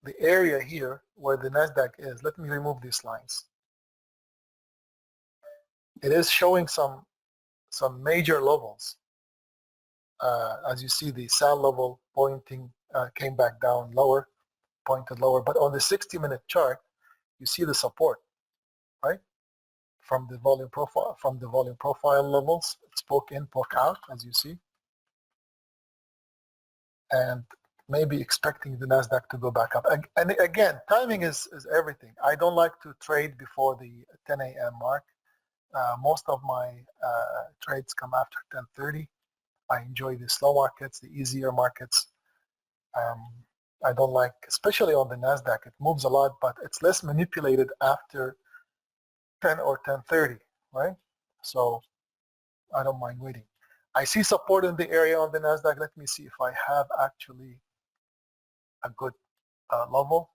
the area here where the NASDAQ is, let me remove these lines. It is showing some major levels. As you see, the sell level pointing came back down lower, pointed lower. But on the 60-minute chart, you see the support, right? From the volume profile levels, it's poke in, poke out, as you see, and maybe expecting the NASDAQ to go back up. And again, timing is everything. I don't like to trade before the 10 a.m. mark. Most of my trades come after 10:30. I enjoy the slow markets, the easier markets. I don't like, especially on the NASDAQ, it moves a lot, but it's less manipulated after 10 or 10:30, right? So I don't mind waiting. I see support in the area on the NASDAQ. Let me see if I have actually a good level.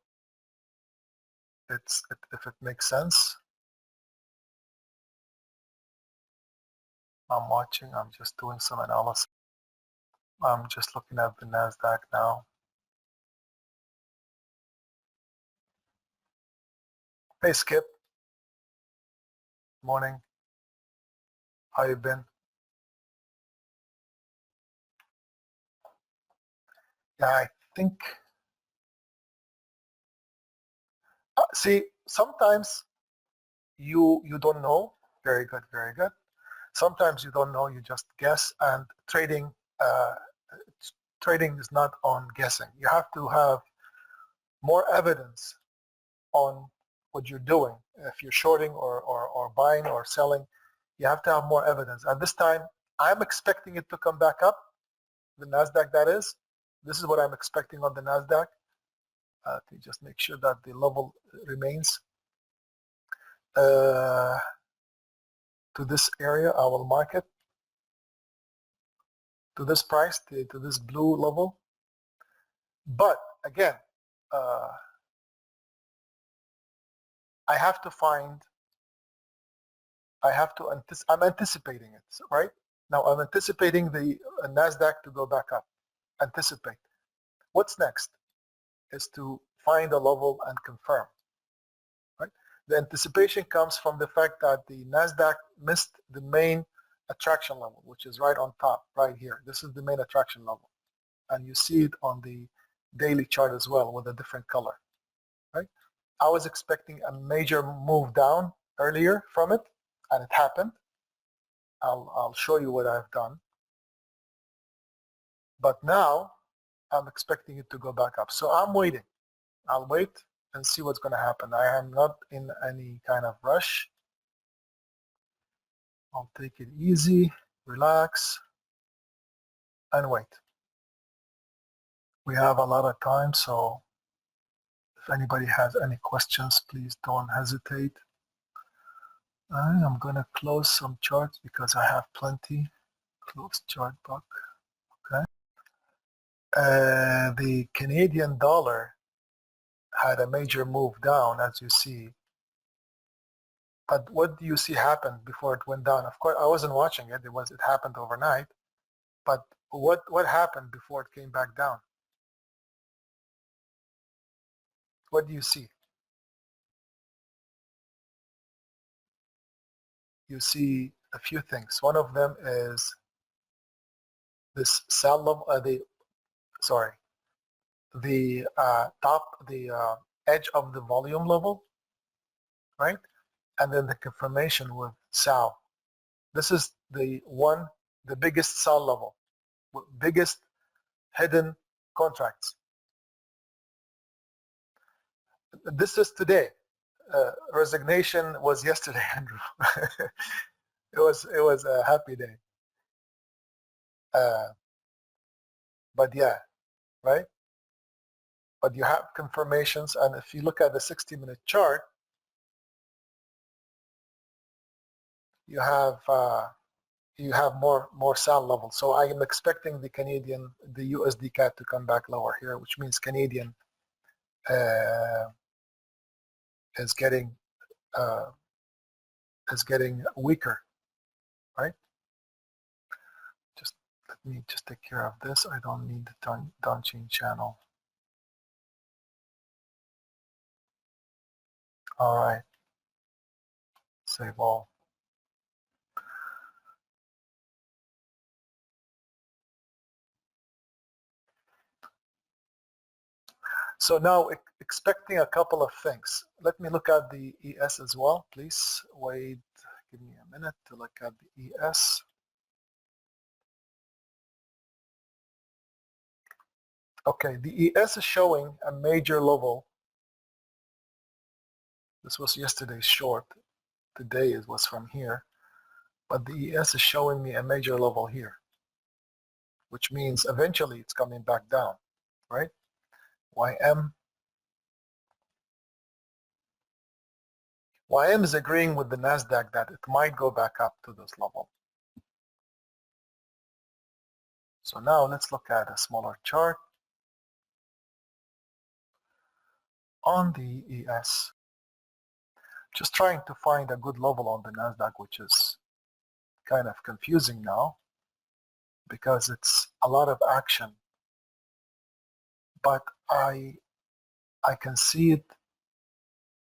If it makes sense. I'm watching, I'm just doing some analysis. I'm just looking at the NASDAQ now. Hey, Skip. Morning. How you been? Yeah, I think, see, sometimes you don't know. Very good, very good. Sometimes you don't know, you just guess, and trading is not on guessing. You have to have more evidence on what you're doing. If you're shorting or buying or selling, you have to have more evidence. At this time, I'm expecting it to come back up, the NASDAQ that is. This is what I'm expecting on the NASDAQ. To just make sure that the level remains. To this area, I will mark it. To this price, to this blue level. But again, I have to find, I'm anticipating it, right? Now I'm anticipating the NASDAQ to go back up. Anticipate. What's next is to find a level and confirm, right? The anticipation comes from the fact that the NASDAQ missed the main attraction level, which is right on top, right here. This is the main attraction level. And you see it on the daily chart as well with a different color, right? I was expecting a major move down earlier from it, and it happened. I'll show you what I've done. But now I'm expecting it to go back up. So I'm waiting. I'll wait and see what's going to happen. I am not in any kind of rush. I'll take it easy, relax, and wait. We have a lot of time, so if anybody has any questions, please don't hesitate. I'm going to close some charts because I have plenty. Close chart book. Okay. The Canadian dollar had a major move down, as you see. But what do you see happened before it went down? Of course, I wasn't watching it. It happened overnight. But what happened before it came back down? What do you see? You see a few things. One of them is this sell level, the edge of the volume level, right? And then the confirmation with sell. This is the biggest sell level, biggest hidden contracts. This is today. Resignation was yesterday, Andrew. it was a happy day. But yeah, right? But you have confirmations, and if you look at the 60-minute chart, you have more sell levels. So I am expecting the USD CAD to come back lower here, which means Canadian is getting weaker, right? Let me just take care of this. I don't need the Dungeon channel. All right. Save all. So now expecting a couple of things. Let me look at the ES as well, please. Wait, give me a minute to look at the ES. Okay, the ES is showing a major level. This was yesterday's short. Today it was from here. But the ES is showing me a major level here, which means eventually it's coming back down, right? YM is agreeing with the NASDAQ that it might go back up to this level. So now let's look at a smaller chart. On the ES, just trying to find a good level on the NASDAQ, which is kind of confusing now because it's a lot of action. But I can see it,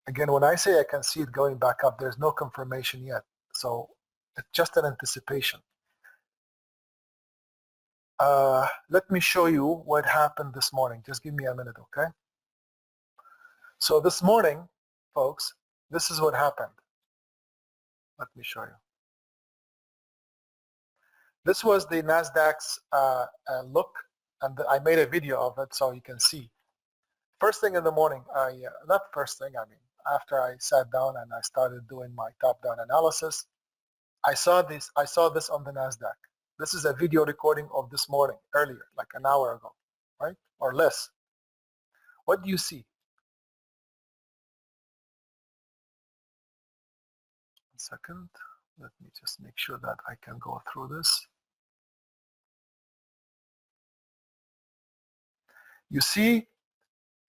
again, when I say I can see it going back up, there's no confirmation yet. So it's just an anticipation. Let me show you what happened this morning. Just give me a minute, okay? So this morning, folks, this is what happened. Let me show you. This was the NASDAQ's look, and I made a video of it so you can see. First thing in the morning, not first thing, I mean, after I sat down and I started doing my top-down analysis, I saw this on the NASDAQ. This is a video recording of this morning, earlier, like an hour ago, right? Or less. What do you see? 1 second. Let me just make sure that I can go through this. You see,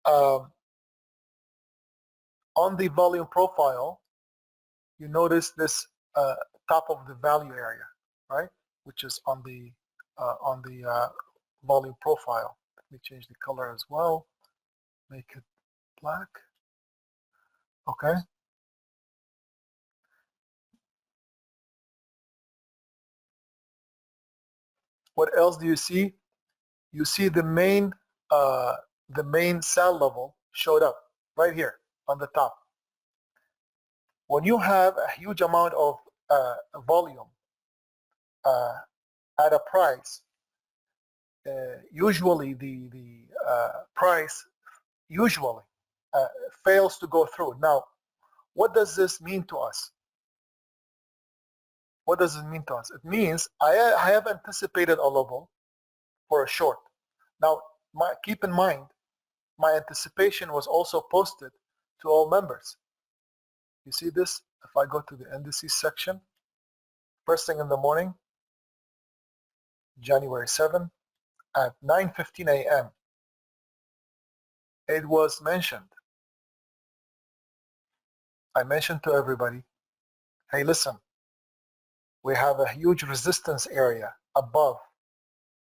on the volume profile, you notice this top of the value area, right? Which is on the volume profile. Let me change the color as well. Make it black. Okay. What else do you see? You see the main sell level showed up right here on the top. When you have a huge amount of volume at a price, usually the price usually fails to go through. Now, what does this mean to us? What does it mean to us? It means I have anticipated a level for a short. Now, keep in mind, my anticipation was also posted to all members. You see this? If I go to the indices section, first thing in the morning, January 7, at 9:15 a.m., it was mentioned. I mentioned to everybody, hey, listen, we have a huge resistance area above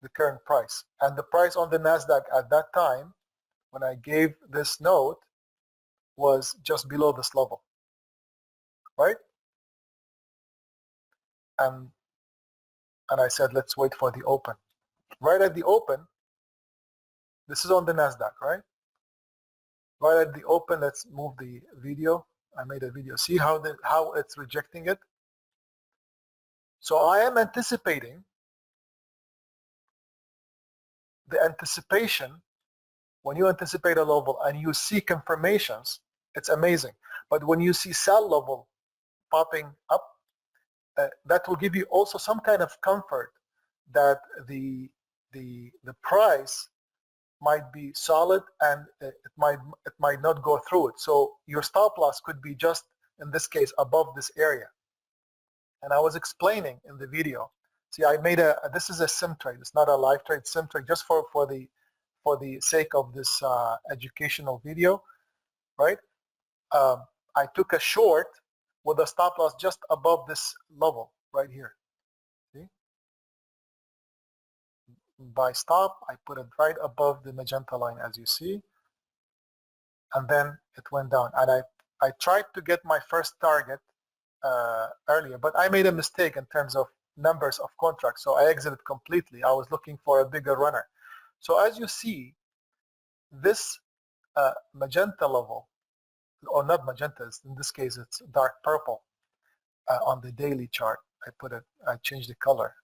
the current price. And the price on the NASDAQ at that time, when I gave this note, was just below this level, right? And I said, let's wait for the open. Right at the open, this is on the NASDAQ, right? Right at the open, let's move the video. I made a video. See how it's rejecting it? So I am anticipating the anticipation. When you anticipate a level and you see confirmations, it's amazing. But when you see sell level popping up, that will give you also some kind of comfort that the price might be solid and it might not go through it. So your stop loss could be just, in this case, above this area. And I was explaining in the video. See, I made this is a sim trade. It's not a live trade, sim trade, just for the sake of this educational video, right? I took a short with a stop loss just above this level right here. See? By stop, I put it right above the magenta line, as you see, and then it went down. And I tried to get my first target earlier, but I made a mistake in terms of numbers of contracts, so I exited completely. I was looking for a bigger runner. So as you see, this magenta level, or not magenta, in this case it's dark purple on the daily chart. I changed the color.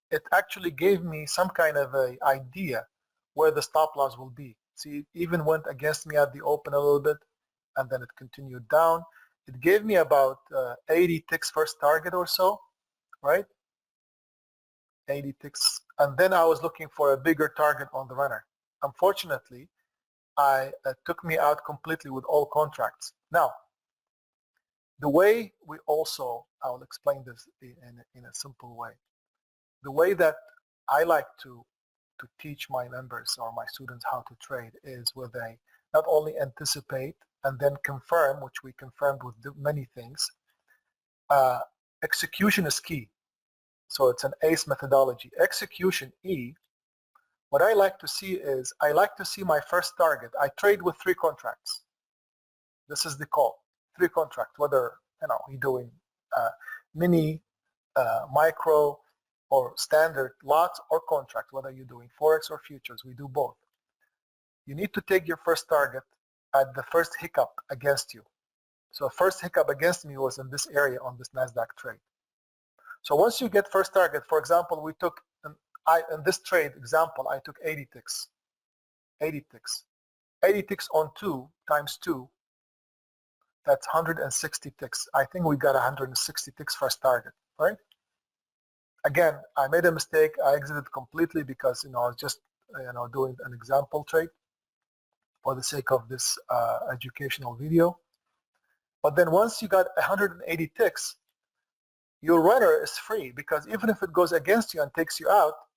It actually gave me some kind of a idea where the stop loss will be. See, it even went against me at the open a little bit, and then it continued down. It gave me about 80 ticks first target or so, right? 80 ticks. And then I was looking for a bigger target on the runner. Unfortunately, it took me out completely with all contracts. Now, the way we also, I'll explain this in a simple way. The way that I like to teach my members or my students how to trade is where they not only anticipate and then confirm, which we confirmed with many things. Execution is key. So it's an ACE methodology. Execution, E, what I like to see is I like to see my first target. I trade with 3 contracts. This is the call. 3 contracts, whether you're doing mini, micro, or standard lots or contracts, whether you're doing Forex or futures, we do both. You need to take your first target at the first hiccup against you. So first hiccup against me was in this area on this NASDAQ trade. So once you get first target, for example, we took, in this trade example, I took 80 ticks. 80 ticks. 80 ticks on 2 times 2, that's 160 ticks. I think we got 160 ticks first target, right? Again, I made a mistake. I exited completely because I was just doing an example trade for the sake of this educational video. But then once you got 180 ticks, your runner is free, because even if it goes against you and takes you out,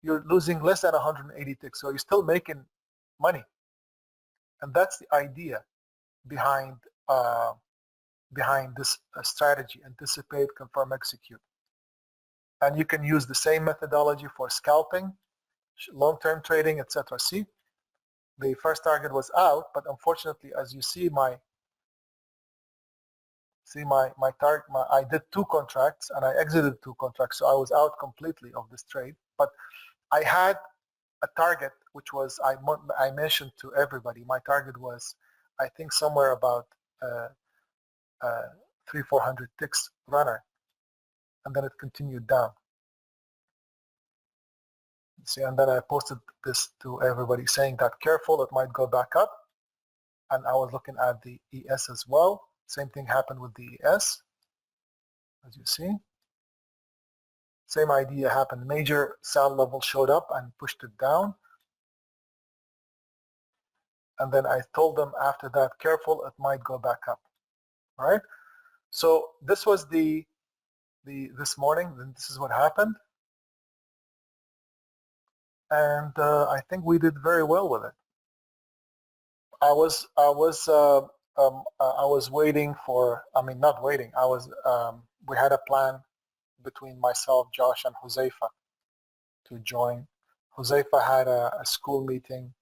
you're losing less than 180 ticks, so you're still making money. And that's the idea behind this strategy: anticipate, confirm, execute. And you can use the same methodology for scalping, long-term trading, etc. See, the first target was out, but unfortunately, as you see, my target, I did 2 contracts and I exited 2 contracts, so I was out completely of this trade. But I had a target, which was, I mentioned to everybody, my target was, I think, somewhere about 300-400 ticks runner, and then it continued down. See, and then I posted this to everybody saying that careful, it might go back up. And I was looking at the ES as well. Same thing happened with the ES, as you see. Same idea happened. Major sell level showed up and pushed it down. And then I told them after that, careful, it might go back up. All right. So this was this morning. Then this is what happened. And I think we did very well with it. I was waiting for, not waiting. We had a plan between myself, Josh, and Huzefa to join. Huzefa had a school meeting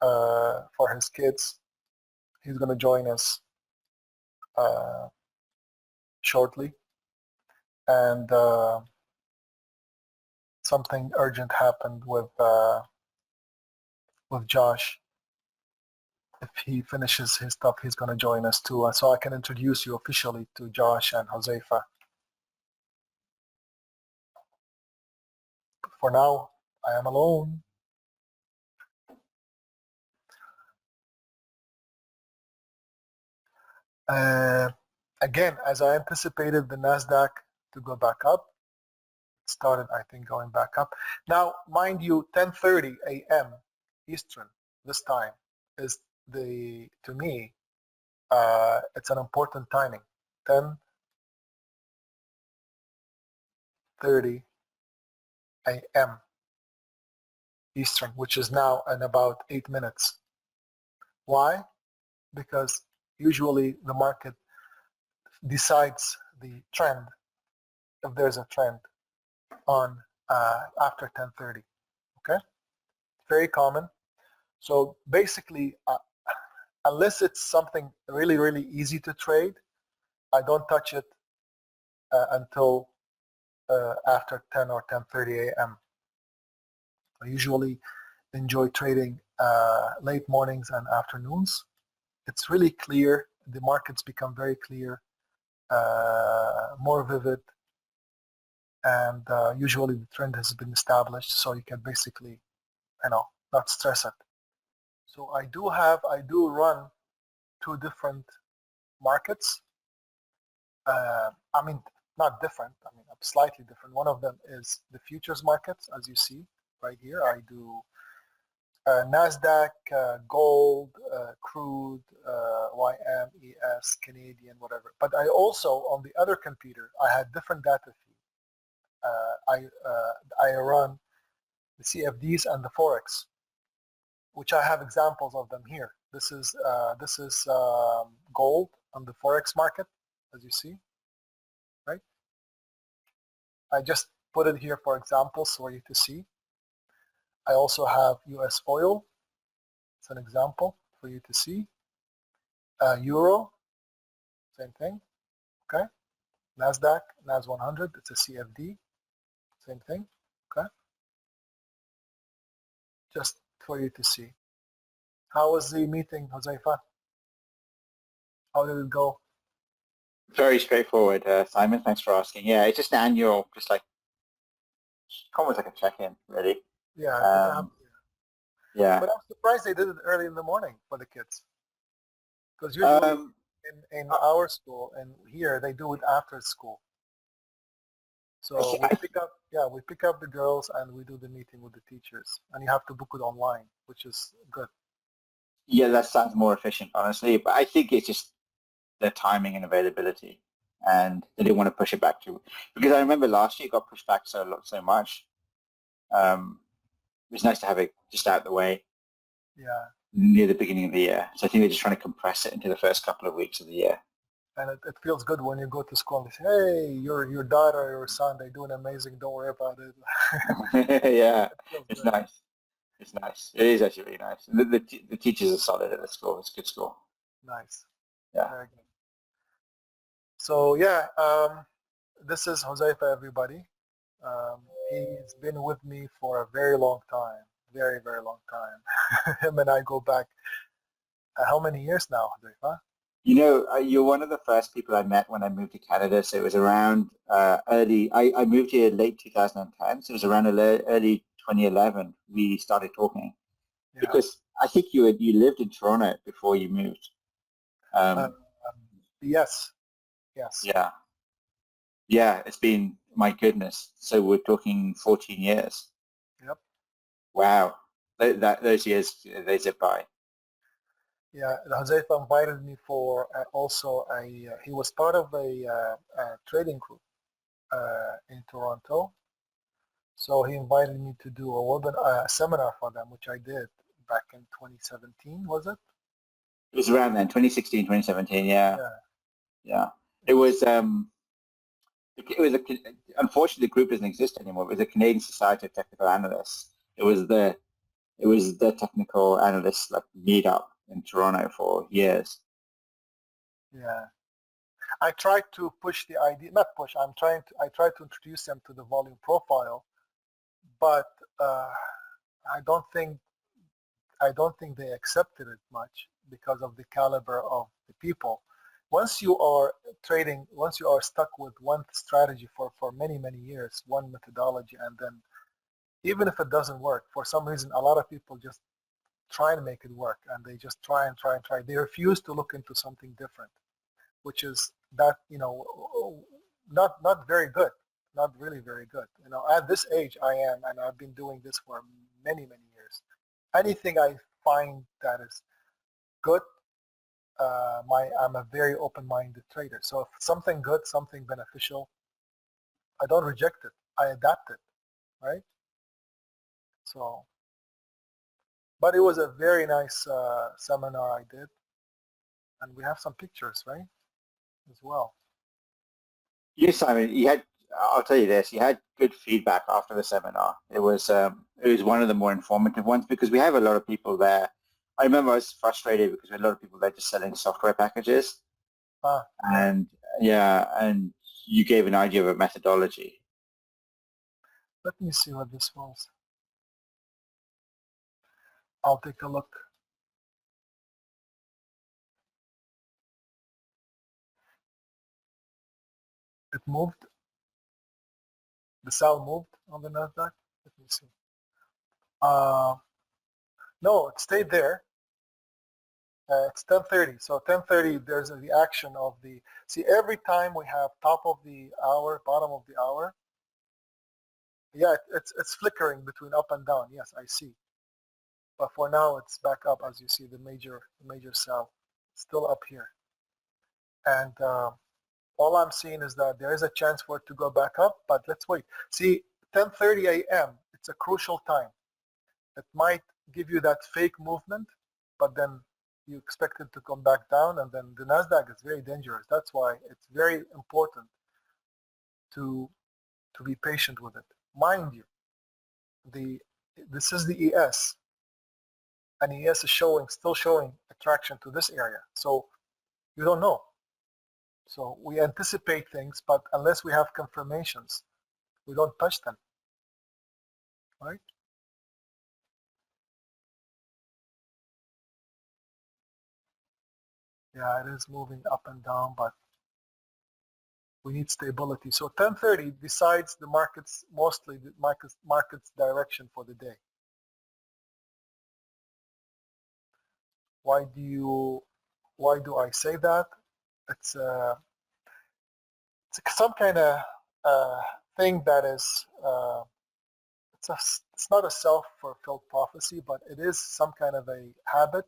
for his kids. He's going to join us shortly. And something urgent happened with Josh. If he finishes his stuff, he's going to join us too. So I can introduce you officially to Josh and Huzefa. For now, I am alone. Again, as I anticipated the NASDAQ to go back up, it started, I think, going back up. Now, mind you, 10:30 a.m. Eastern this time is to me, it's an important timing. 10:30 a.m. Eastern, which is now in about 8 minutes. Why? Because usually the market decides the trend, if there's a trend, on after 10:30. Okay, very common. So basically, unless it's something really, really easy to trade, I don't touch it until after 10 or 10:30 a.m. I usually enjoy trading late mornings and afternoons. It's really clear. The markets become very clear, more vivid, and usually the trend has been established, so you can basically, not stress it. So I do run two different markets. I mean, not different. I mean, slightly different. One of them is the futures markets, as you see right here. I do NASDAQ, gold, crude, YM, ES, Canadian, whatever. But I also, on the other computer, I had different data feed. I run the CFDs and the Forex, which I have examples of them here. This is gold on the Forex market, as you see, right? I just put it here for examples for you to see. I also have US oil. It's an example for you to see. Euro, same thing, okay? NASDAQ, NAS 100, it's a CFD, same thing, okay? Just for you to see. How was the meeting, Huzefa? How did it go? Very straightforward, Simon. Thanks for asking. Yeah, it's just an annual, just like almost like a check-in, really. Yeah, yeah. But I'm surprised they did it early in the morning for the kids. Because usually in our school and here they do it after school. So we pick up the girls and we do the meeting with the teachers, and you have to book it online, which is good. Yeah, that sounds more efficient, honestly. But I think it's just the timing and availability, and they didn't want to push it back too. Because I remember last year it got pushed back so much. It was nice to have it just out of the way. Yeah. Near the beginning of the year. So I think they're just trying to compress it into the first couple of weeks of the year. And it feels good when you go to school and they say, hey, your daughter or your son, they're doing amazing. Don't worry about it. Yeah, it's good. Nice. It's nice. It is actually really nice. The teachers are solid at the school. It's a good school. Nice. Yeah. Very good. So yeah, this is Huzefa, everybody. He's been with me for a very long time. Very, very long time. Him and I go back how many years now, Huzefa? You know, you're one of the first people I met when I moved to Canada. So it was around I moved here late 2010. So it was around early 2011 we started talking. Yeah. Because I think you lived in Toronto before you moved. Yes. Yeah. Yeah, it's been, my goodness. So we're talking 14 years. Yep. Wow. Those years, they zip by. Yeah, Huzefa invited me for he was part of a trading group in Toronto. So he invited me to do a seminar for them, which I did back in 2017, was it? It was around then, 2016, 2017, yeah. Yeah. It was unfortunately the group doesn't exist anymore. It was the Canadian Society of Technical Analysts. It was the technical analysts like meetup in Toronto for years. Yeah. I tried to push the idea, not push, I tried to introduce them to the volume profile, but I don't think they accepted it much because of the caliber of the people. Once you are stuck with one strategy for many, many years, one methodology, and then even if it doesn't work, for some reason, a lot of people just try to make it work, and they just try and try and try. They refuse to look into something different, which is that, not very good, not really very good. At this age I am, and I've been doing this for many, many years. Anything I find that is good, I'm a very open-minded trader. So if something good, something beneficial, I don't reject it. I adapt it, right? So, but it was a very nice seminar I did, and we have some pictures, right, as well. Yes, Simon. I'll tell you this. You had good feedback after the seminar. It was one of the more informative ones because we have a lot of people there I remember I was frustrated because a lot of people, they're just selling software packages. And yeah, and you gave an idea of a methodology. Let me see what this was. I'll take a look. It moved. The sell moved on the Nasdaq. Let me see. No, it stayed there. It's 10:30. So 10:30, there's a reaction of the. See, every time we have top of the hour, bottom of the hour. Yeah, it's flickering between up and down. Yes, I see. But for now, it's back up, as you see, the major sell still up here. And all I'm seeing is that there is a chance for it to go back up, but let's wait. See, 10:30 a.m., it's a crucial time. It might give you that fake movement, but then you expect it to come back down, and then the Nasdaq is very dangerous. That's why it's very important to be patient with it. Mind you, this is the ES, and ES is still showing attraction to this area. So you don't know. So we anticipate things, but unless we have confirmations, we don't touch them, right? Yeah, it is moving up and down, but we need stability. So 10:30 decides the market's, mostly the market's direction for the day. Why do I say that? It's some kind of thing that is it's not a self-fulfilled prophecy, but it is some kind of a habit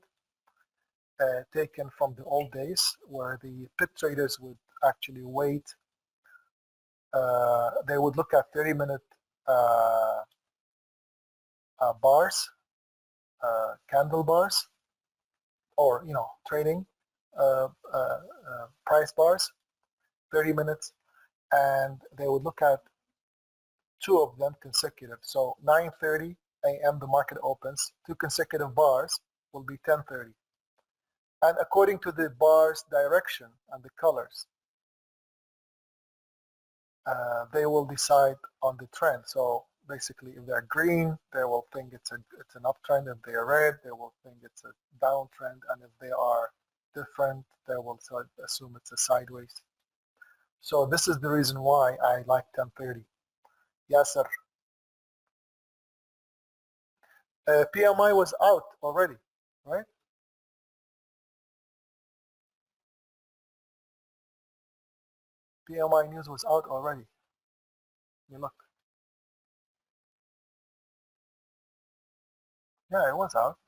taken from the old days where the pit traders would actually wait. They would look at 30-minute bars, candle bars, or trading price bars, 30 minutes, and they would look at two of them consecutive. So 9:30 a.m. the market opens, two consecutive bars will be 10:30. And according to the bar's direction and the colors, they will decide on the trend. So basically, if they're green, they will think it's an uptrend. If they are red, they will think it's a downtrend. And if they are different, they will assume it's a sideways. So this is the reason why I like 10:30. Yes, sir. PMI was out already, right? PMI news was out already. You look. Yeah, it was out.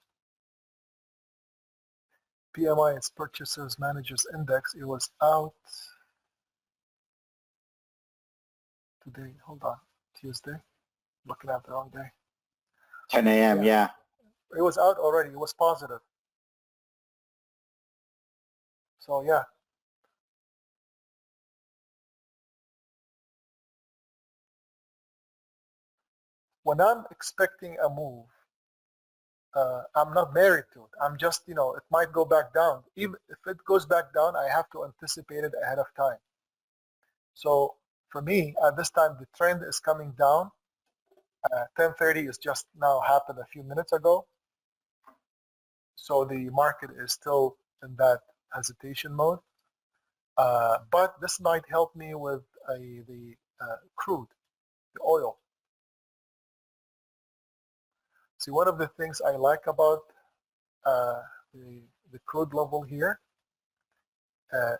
PMI is Purchasers Managers Index. It was out today. Hold on. Tuesday. Looking at the wrong day. 10 a.m. Yeah. It was out already. It was positive. So yeah. When I'm expecting a move, I'm not married to it. I'm just, it might go back down. Even if it goes back down, I have to anticipate it ahead of time. So for me, at this time, the trend is coming down. 10:30 is just now happened a few minutes ago. So the market is still in that hesitation mode. But this might help me with the crude, the oil. See, one of the things I like about the crude level here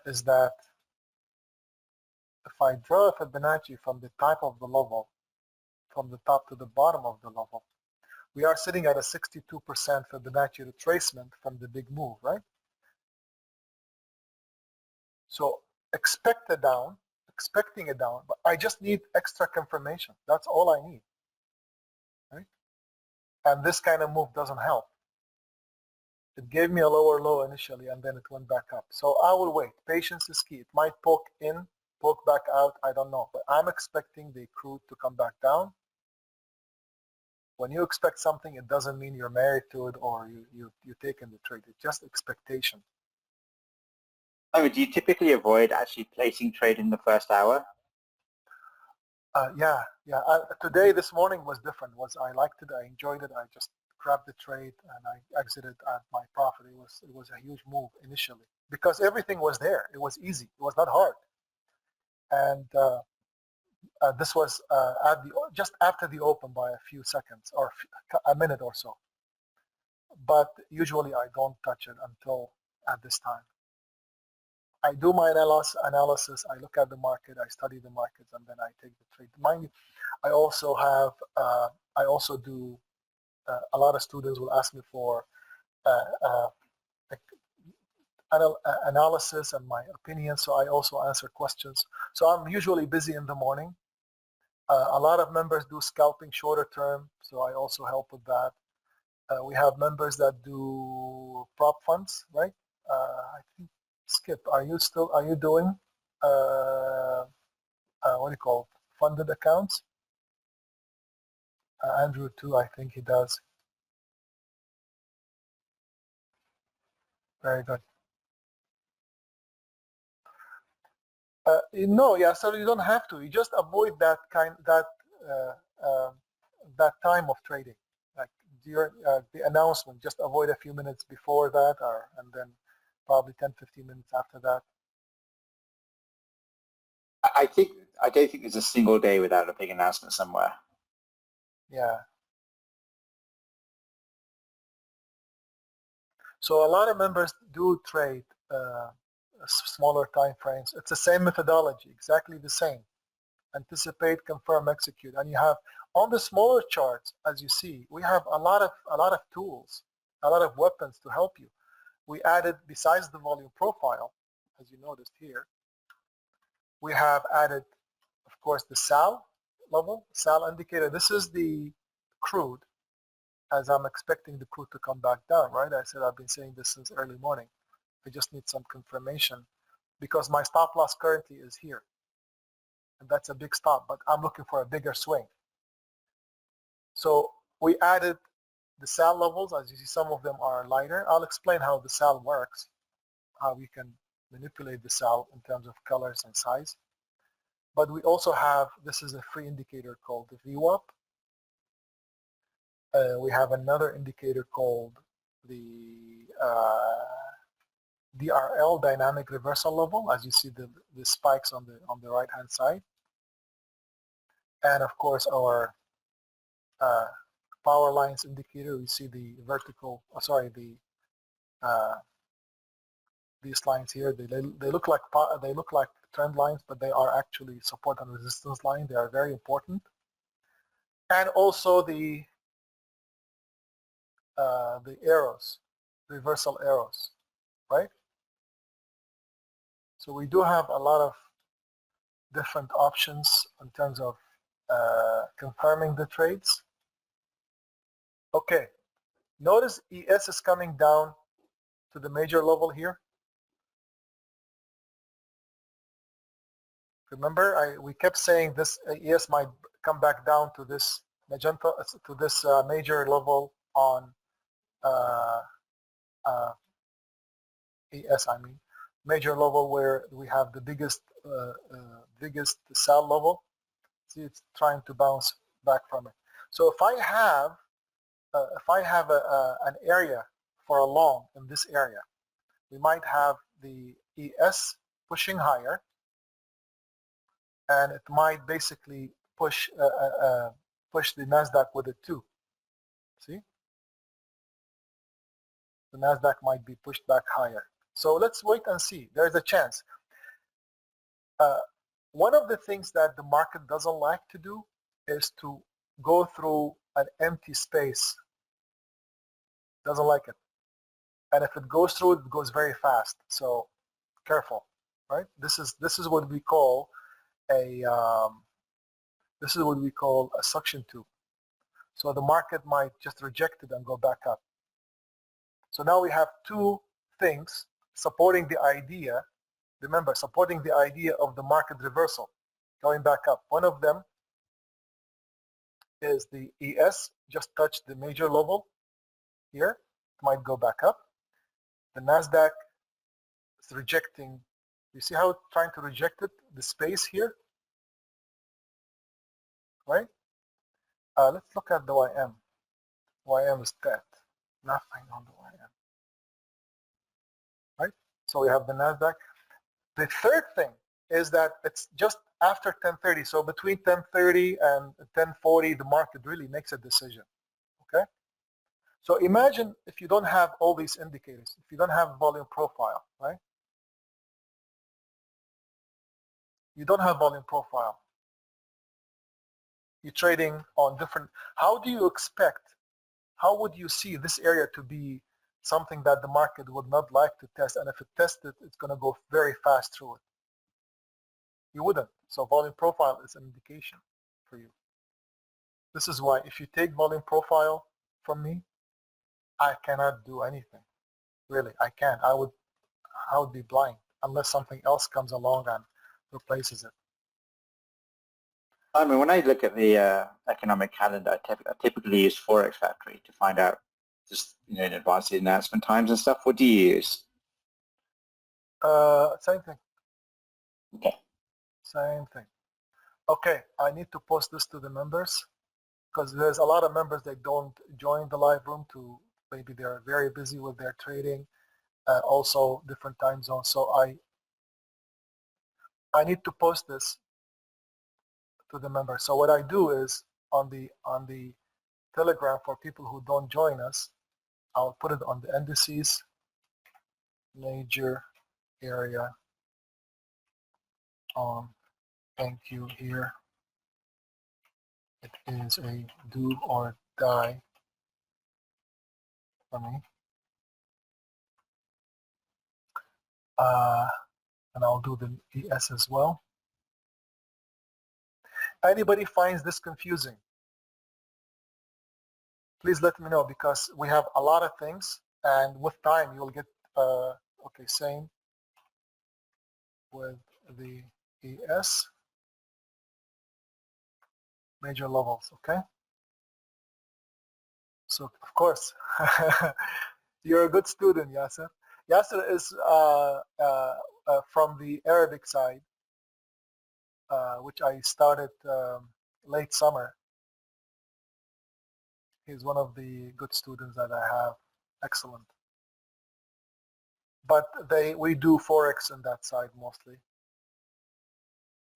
is that if I draw a Fibonacci from the top of the level, from the top to the bottom of the level, we are sitting at a 62% Fibonacci retracement from the big move, right? So expecting a down, but I just need extra confirmation. That's all I need, right? And this kind of move doesn't help. It gave me a lower low initially, and then it went back up. So I will wait. Patience is key. It might poke in, poke back out, I don't know. But I'm expecting the crude to come back down When you expect something, it doesn't mean you're married to it or you take in the trade. It's just expectation. Oh, do you typically avoid actually placing trade in the first hour? Yeah. Today, this morning was different. I liked it. I enjoyed it. I just grabbed the trade and I exited at my profit. It was a huge move initially because everything was there. It was easy. It was not hard. And this was just after the open by a few seconds or a minute or so. But usually I don't touch it until at this time. I do my analysis. I look at the market. I study the markets, and then I take the trade. Mind you, I also have. I also do. A lot of students will ask me for analysis and my opinion. So I also answer questions. So I'm usually busy in the morning. A lot of members do scalping shorter term, so I also help with that. We have members that do prop funds, right? I think Skip, are you doing what do you call it? Funded accounts? Andrew too, I think he does. Very good. No, yeah, so you don't have to. You just avoid that time of trading, like during the announcement. Just avoid a few minutes before that, and then probably 10-15 minutes after that. I don't think there's a single day without a big announcement somewhere. Yeah. So a lot of members do trade smaller time frames. It's the same methodology, exactly the same. Anticipate, confirm, execute, and you have on the smaller charts, as you see, we have a lot of tools, a lot of weapons to help you. We added, besides the volume profile, as you noticed here, we have added, of course, the SAL level, SAL indicator. This is the crude, as I'm expecting the crude to come back down, right? I said I've been saying this since early morning. I just need some confirmation because my stop loss currently is here. And that's a big stop, but I'm looking for a bigger swing. So we added the SAL levels. As you see, some of them are lighter. I'll explain how the SAL works, how we can manipulate the SAL in terms of colors and size. But we also have, this is a free indicator called the VWAP. We have another indicator called the DRL, dynamic reversal level, as you see the spikes on the right hand side. And of course our power lines indicator, we see the vertical, these lines here, they look like trend lines, but they are actually support and resistance line. They are very important. And also the arrows, reversal arrows, right? So we do have a lot of different options in terms of confirming the trades. Okay, notice ES is coming down to the major level here. Remember, we kept saying this ES might come back down to this magenta, to this major level on ES, I mean, major level where we have the biggest SAL level. See, it's trying to bounce back from it. So if I have an area for a long in this area, we might have the ES pushing higher, and it might basically push the Nasdaq with it too. See, the Nasdaq might be pushed back higher. So let's wait and see. There's a chance. One of the things that the market doesn't like to do is to go through an empty space. Doesn't like it. And if it goes through, it goes very fast. So careful, right? This is what we call a suction tube. So the market might just reject it and go back up. So now we have two things supporting the idea. Remember, supporting the idea of the market reversal, going back up. One of them is the ES just touched the major level here. It might go back up. The NASDAQ is rejecting. You see how it's trying to reject it? The space here, right? Let's look at the YM. YM is dead. Nothing on the YM. Right? So we have the NASDAQ. The third thing is that it's just after 10:30. So between 10:30 and 10:40, the market really makes a decision. Okay? So imagine if you don't have all these indicators, if you don't have volume profile, right? You don't have volume profile. You're trading on different, how do you expect, how would you see this area to be something that the market would not like to test, and if it tested, it's going to go very fast through it? You wouldn't. So volume profile is an indication for you. This is why if you take volume profile from me, I cannot do anything. Really, I can't. I would be blind unless something else comes along and replaces it. I mean, when I look at the economic calendar, I typically use Forex Factory to find out just in advance the announcement times and stuff. What do you use? Same thing. Okay. Same thing. Okay, I need to post this to the members because there's a lot of members that don't join the live room to maybe they're very busy with their trading, also different time zones. So I need to post this to the members. So what I do is on the Telegram for people who don't join us, I'll put it on the indices, major area on. Thank you here. It is a do or die for me. And I'll do the ES as well. Anybody finds this confusing? Please let me know because we have a lot of things, and with time you'll get, okay, same with the ES, major levels, okay? So, of course, you're a good student, Yasser. Yasser is from the Arabic side, which I started late summer. He's one of the good students that I have. Excellent. But we do Forex on that side mostly.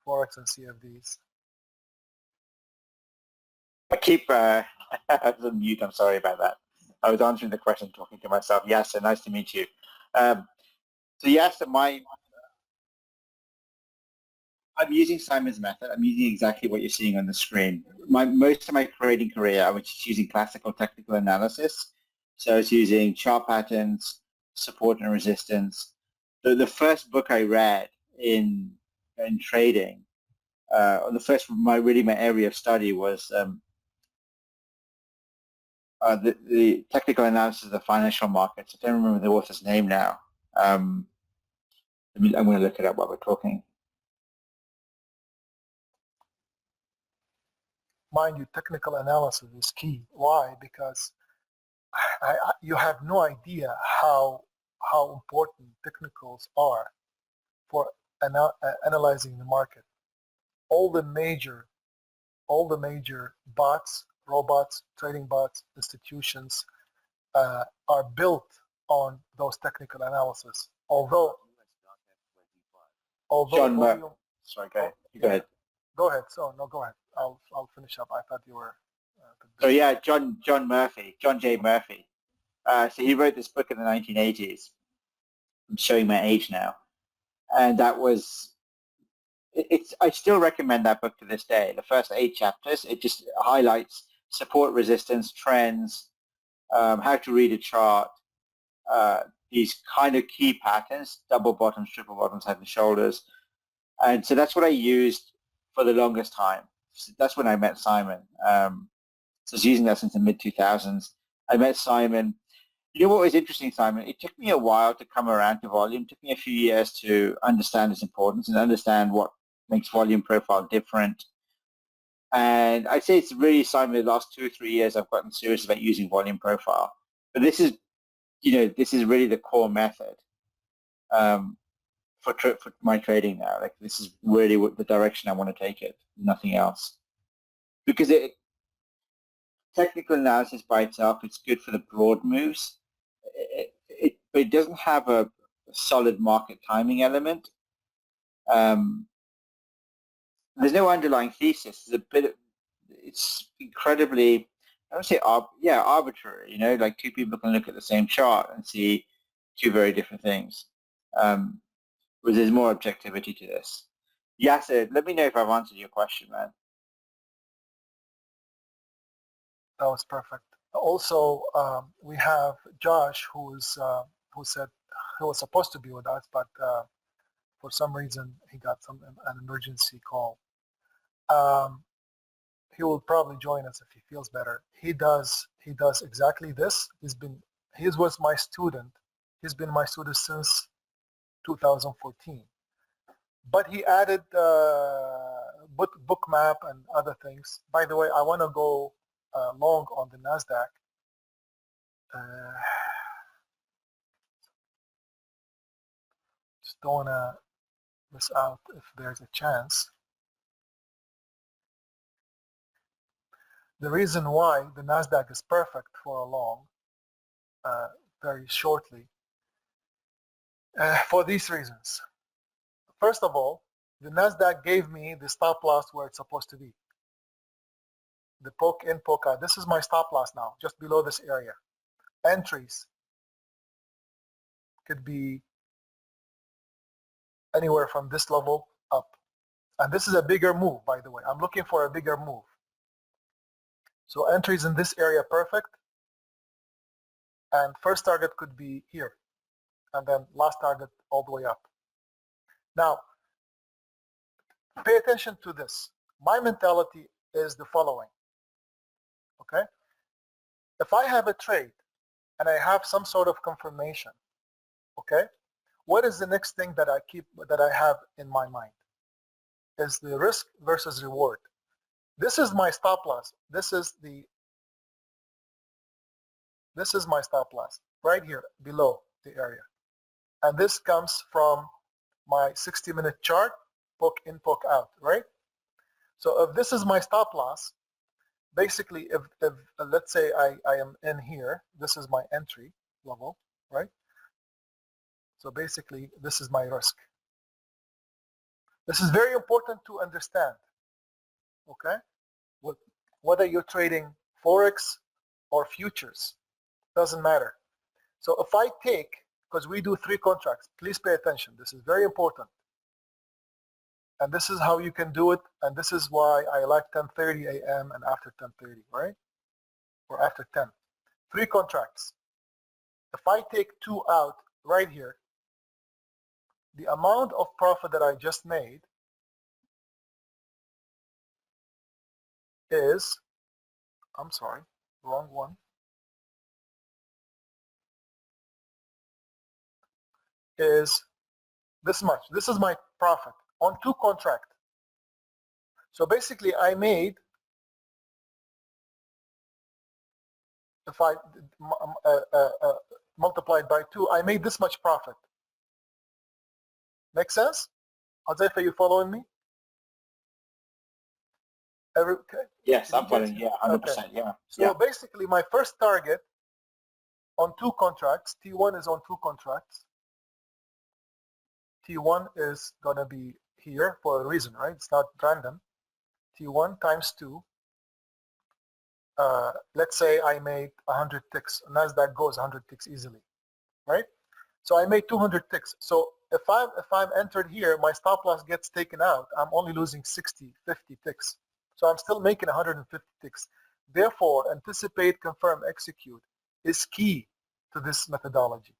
Forex and CFDs. I keep, I was on mute, I'm sorry about that. I was answering the question, talking to myself. Yes, nice to meet you. So yes, I'm using Simon's method. I'm using exactly what you're seeing on the screen. Most of my trading career, I was just using classical technical analysis. So I was using chart patterns, support and resistance. The first book I read in trading, the first my area of study was the technical analysis of the financial markets. I don't remember the author's name now. I'm going to look it up while we're talking. Mind you, technical analysis is key. Why? Because you have no idea how important technicals are for analyzing the market. All the major bots, robots, trading bots, institutions are built on those technical analysis. Although John sorry, go ahead. Go ahead. Go ahead. So no, go ahead. I'll finish up. I thought you were. So yeah, John J. Murphy. So he wrote this book in the 1980s. I'm showing my age now, and that was. I still recommend that book to this day. The first 8 chapters, it just highlights support, resistance, trends, how to read a chart, these kind of key patterns, double bottoms, triple bottoms, head and shoulders. And so that's what I used for the longest time. So that's when I met Simon. So I was using that since the mid-2000s. I met Simon. You know what was interesting, Simon? It took me a while to come around to volume. It took me a few years to understand its importance and understand what makes volume profile different. And I'd say it's really, Simon, the last 2 or 3 years I've gotten serious about using volume profile. But this is, this is really the core method for my trading now. Like, this is really what the direction I want to take it, nothing else. Because technical analysis by itself, it's good for the broad moves. But it doesn't have a solid market timing element. There's no underlying thesis. It's incredibly, I don't say, arbitrary. Like two people can look at the same chart and see two very different things. Whereas there's more objectivity to this. Yasser, let me know if I've answered your question, man. That was perfect. Also, we have Josh, who said he was supposed to be with us, but for some reason he got an emergency call. He will probably join us if he feels better. He does exactly this. He was my student. He's been my student since 2014. But he added book map and other things. By the way, I want to go long on the NASDAQ. Just don't want to miss out if there's a chance. The reason why the NASDAQ is perfect for a long, very shortly, for these reasons. First of all, the NASDAQ gave me the stop loss where it's supposed to be. The poke in, poke out. This is my stop loss now, just below this area. Entries could be anywhere from this level up. And this is a bigger move, by the way. I'm looking for a bigger move. So entries in this area, perfect. And first target could be here. And then last target all the way up. Now, pay attention to this. My mentality is the following. Okay? If I have a trade and I have some sort of confirmation, okay, what is the next thing that I have in my mind? Is the risk versus reward. This is my stop loss. This is my stop loss right here below the area. And this comes from my 60-minute chart, poke in, poke out, right? So if this is my stop loss, basically if let's say I am in here, this is my entry level, right? So basically this is my risk. This is very important to understand, okay? Whether you're trading Forex or futures, doesn't matter. So if I take, because we do 3 contracts, please pay attention. This is very important. And this is how you can do it. And this is why I like 10:30 a.m. and after 10:30, right? Or after 10. 3 contracts. If I take 2 out right here, the amount of profit that I just made is, I'm sorry, wrong one, is this much. This is my profit on 2 contracts. So basically I made, if I multiplied by 2, I made this much profit. Make sense? Huzefa, you following me? Okay. Yes, I'm following. Yeah, 100%. Okay. Yeah. So basically, my first target on 2 contracts, T1 is on 2 contracts. T1 is going to be here for a reason, right? It's not random. T1 times 2. Let's say I made 100 ticks. NASDAQ goes 100 ticks easily, right? So I made 200 ticks. So if I'm entered here, my stop loss gets taken out. I'm only losing 60, 50 ticks. So I'm still making 150 ticks. Therefore, anticipate, confirm, execute is key to this methodology,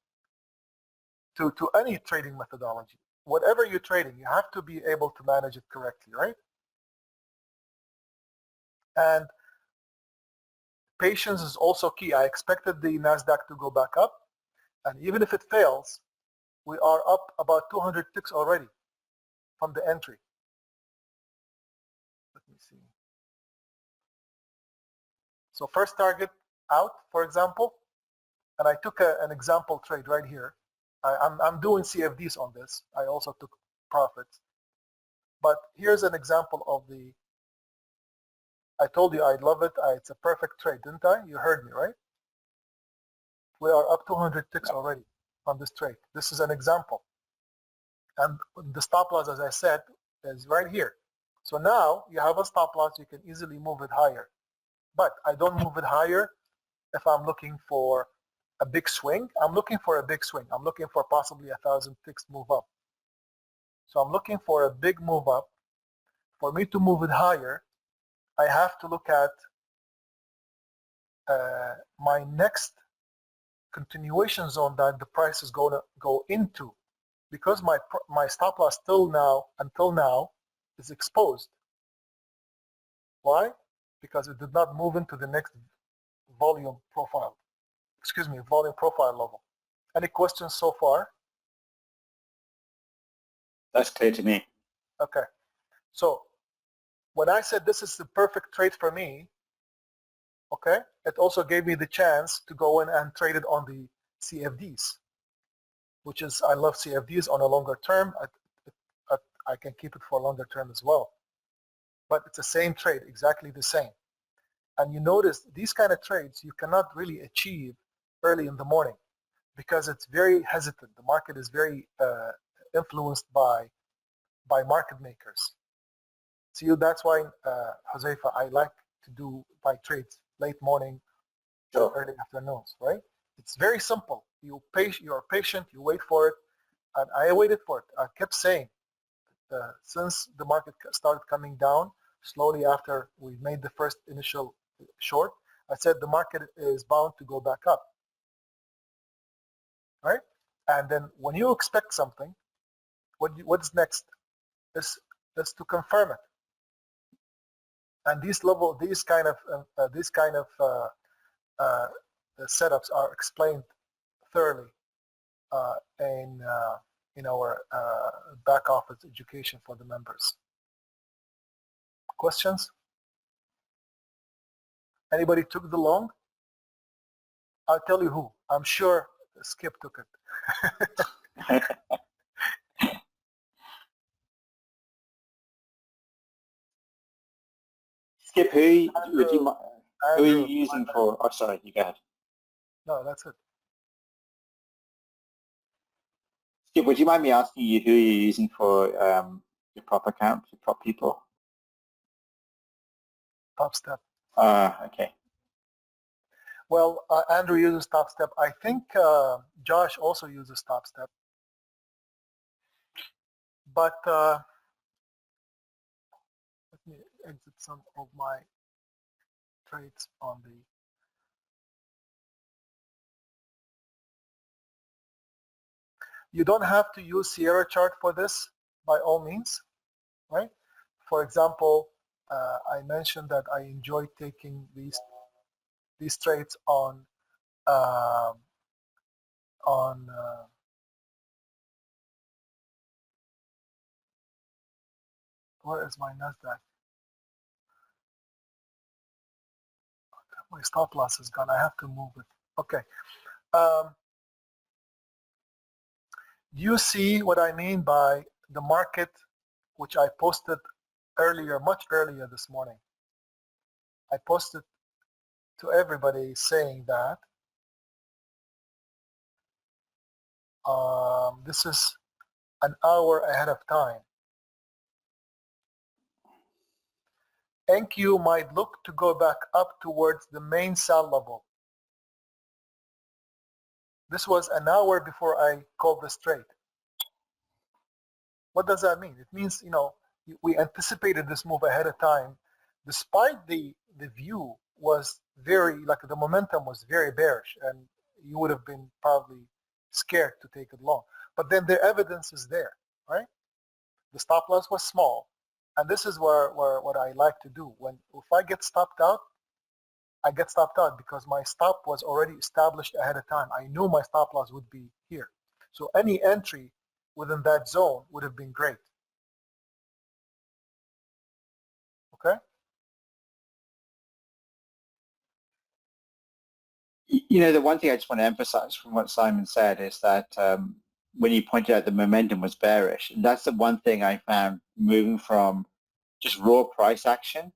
to any trading methodology. Whatever you're trading, you have to be able to manage it correctly, right? And patience is also key. I expected the NASDAQ to go back up, and even if it fails, we are up about 200 ticks already from the entry. Let me see. So first target out, for example, and I took an example trade right here. I'm doing CFDs on this. I also took profits. But here's an example of the, I told you I love it. It's a perfect trade, didn't I? You heard me, right? We are up 200 ticks already on this trade. This is an example. And the stop loss, as I said, is right here. So now you have a stop loss. You can easily move it higher. But I don't move it higher if I'm looking for a big swing. I'm looking for a big swing. I'm looking for possibly 1,000 ticks move up. So I'm looking for a big move up. For me to move it higher, I have to look at my next continuation zone that the price is going to go into, because my stop loss until now is exposed. Why? Because it did not move into the next volume profile. Excuse me, volume profile level. Any questions so far? That's clear to me. Okay. So when I said this is the perfect trade for me, okay, it also gave me the chance to go in and trade it on the CFDs, which is, I love CFDs on a longer term. I can keep it for a longer term as well. But it's the same trade, exactly the same. And you notice these kind of trades you cannot really achieve early in the morning because it's very hesitant. The market is very influenced by market makers. See, that's why, Huzefa, I like to do my trades late morning or early afternoons, right? It's very simple. You are patient, you wait for it, and I waited for it. I kept saying, since the market started coming down slowly after we made the first initial short, I said the market is bound to go back up, right? And then when you expect something, what's next is to confirm it. And these kind of setups are explained thoroughly in our back office education for the members. Questions? Anybody took the long? I'll tell you who. I'm sure Skip took it. Skip, who are you using for? Oh, sorry, you go ahead. No, that's it. Skip, would you mind me asking you who you're using for your prop account, your prop people? Top Step. Okay. Well, Andrew uses Top Step. I think Josh also uses Top Step. But let me exit some of my trades on the. You don't have to use sierrachart for this, by all means, right? For example, I mentioned that I enjoy taking these trades on where is my Nasdaq? My stop loss is gone. I have to move it. Okay. Do you see what I mean by the market, which I posted earlier, much earlier this morning? I posted to everybody saying that this is an hour ahead of time. NQ might look to go back up towards the main sell level. This was an hour before I called this trade. What does that mean? It means, we anticipated this move ahead of time, despite the view was very, like the momentum was very bearish, and you would have been probably scared to take it long. But then the evidence is there, right? The stop loss was small. And this is where what I like to do. If I get stopped out, I get stopped out because my stop was already established ahead of time. I knew my stop loss would be here. So any entry within that zone would have been great. Okay? You know, the one thing I just want to emphasize from what Simon said is that when he pointed out the momentum was bearish, and that's the one thing I found moving from just raw price action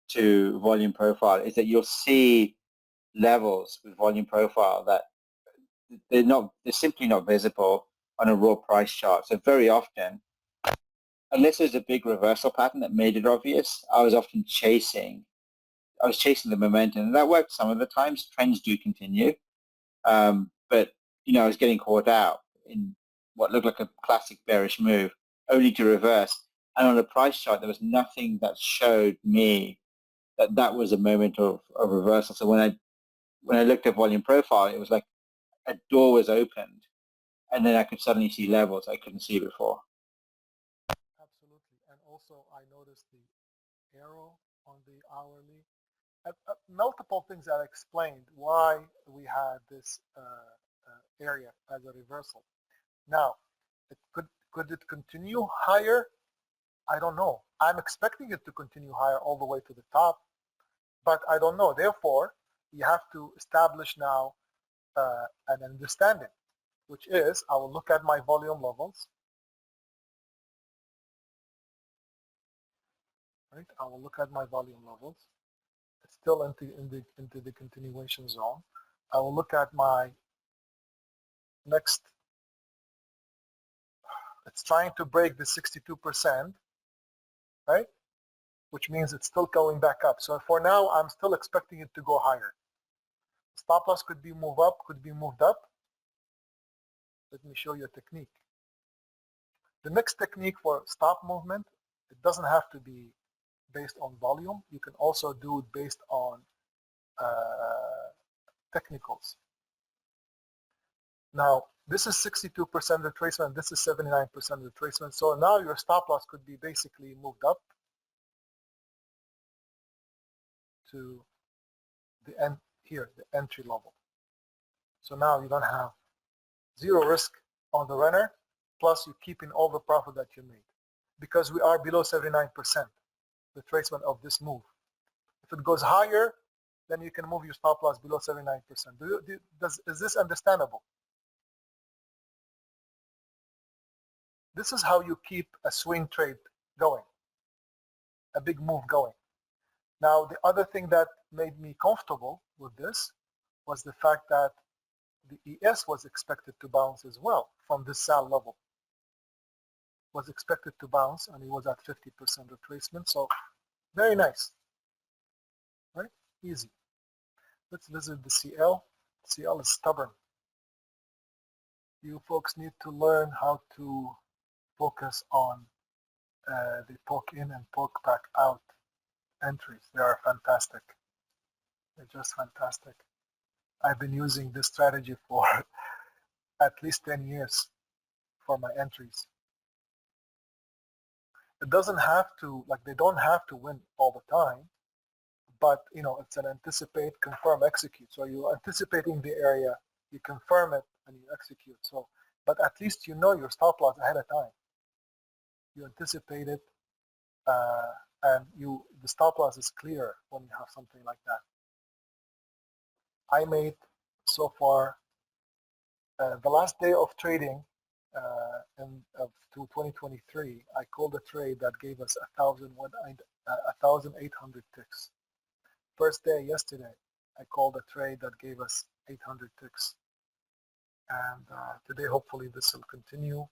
to volume profile is that you'll see levels with volume profile that they're simply not visible on a raw price chart. So very often, unless there's a big reversal pattern that made it obvious, I was chasing the momentum, and that worked some of the times. Trends do continue, but you know, I was getting caught out in what looked like a classic bearish move, only to reverse. And on the price chart, there was nothing that showed me that that was a moment of reversal. So when I looked at volume profile, it was like a door was opened, and then I could suddenly see levels I couldn't see before. Absolutely. And also, I noticed the arrow on the hourly. Multiple things that explained why we had this area as a reversal. Now, could it continue higher? I don't know. I'm expecting it to continue higher all the way to the top, but I don't know. Therefore, you have to establish now an understanding, which is I will look at my volume levels. Right? I will look at my volume levels. It's still into the continuation zone. I will look at my next. It's trying to break the 62%, right? Which means it's still going back up. So for now, I'm still expecting it to go higher. Stop loss could be moved up, could be moved up. Let me show you a technique. The next technique for stop movement, it doesn't have to be based on volume. You can also do it based on technicals. Now, this is 62% retracement, this is 79% retracement. So now your stop loss could be basically moved up to the end here, the entry level. So now you don't have zero risk on the runner, plus you're keeping all the profit that you made. Because we are below 79% retracement of this move. If it goes higher, then you can move your stop loss below 79%. Is this understandable? This is how you keep a swing trade going, a big move going. Now, the other thing that made me comfortable with this was the fact that the ES was expected to bounce as well from this SAL level. Was expected to bounce, and it was at 50% retracement, so very nice, right? Easy. Let's visit the CL. CL is stubborn. You folks need to learn how to focus on the poke in and poke back out entries. They are fantastic. They're just fantastic. I've been using this strategy for at least 10 years for my entries. It doesn't have to, like, they don't have to win all the time, but you know, it's an anticipate, confirm, execute. So you're anticipating the area, you confirm it, and you execute. So, but at least you know your stop loss ahead of time. You anticipate it, and the stop loss is clear when you have something like that. I made so far the last day of trading of 2023. I called a trade that gave us 1,800 ticks. First day yesterday, I called a trade that gave us 800 ticks, and today hopefully this will continue.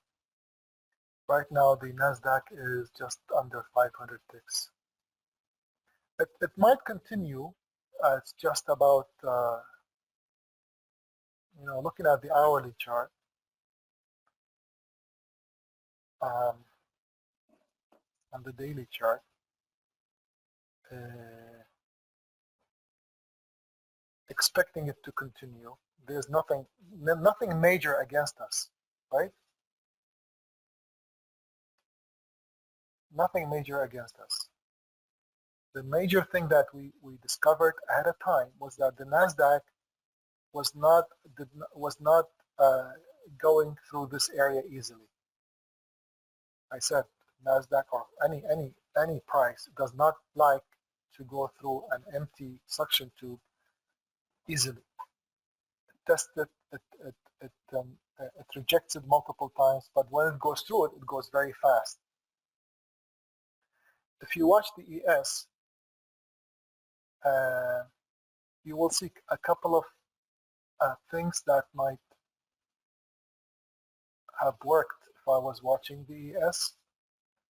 Right now the Nasdaq is just under 500 ticks. It might continue. It's just about you know, looking at the hourly chart. On the daily chart, expecting it to continue. There's nothing major against us, right? Nothing major against us. The major thing that we discovered ahead of time was that the Nasdaq was not going through this area easily. I said Nasdaq or any price does not like to go through an empty suction tube easily. tests it, it rejects it multiple times, but when it goes through it, it goes very fast. If you watch the ES, you will see a couple of things that might have worked if I was watching the ES.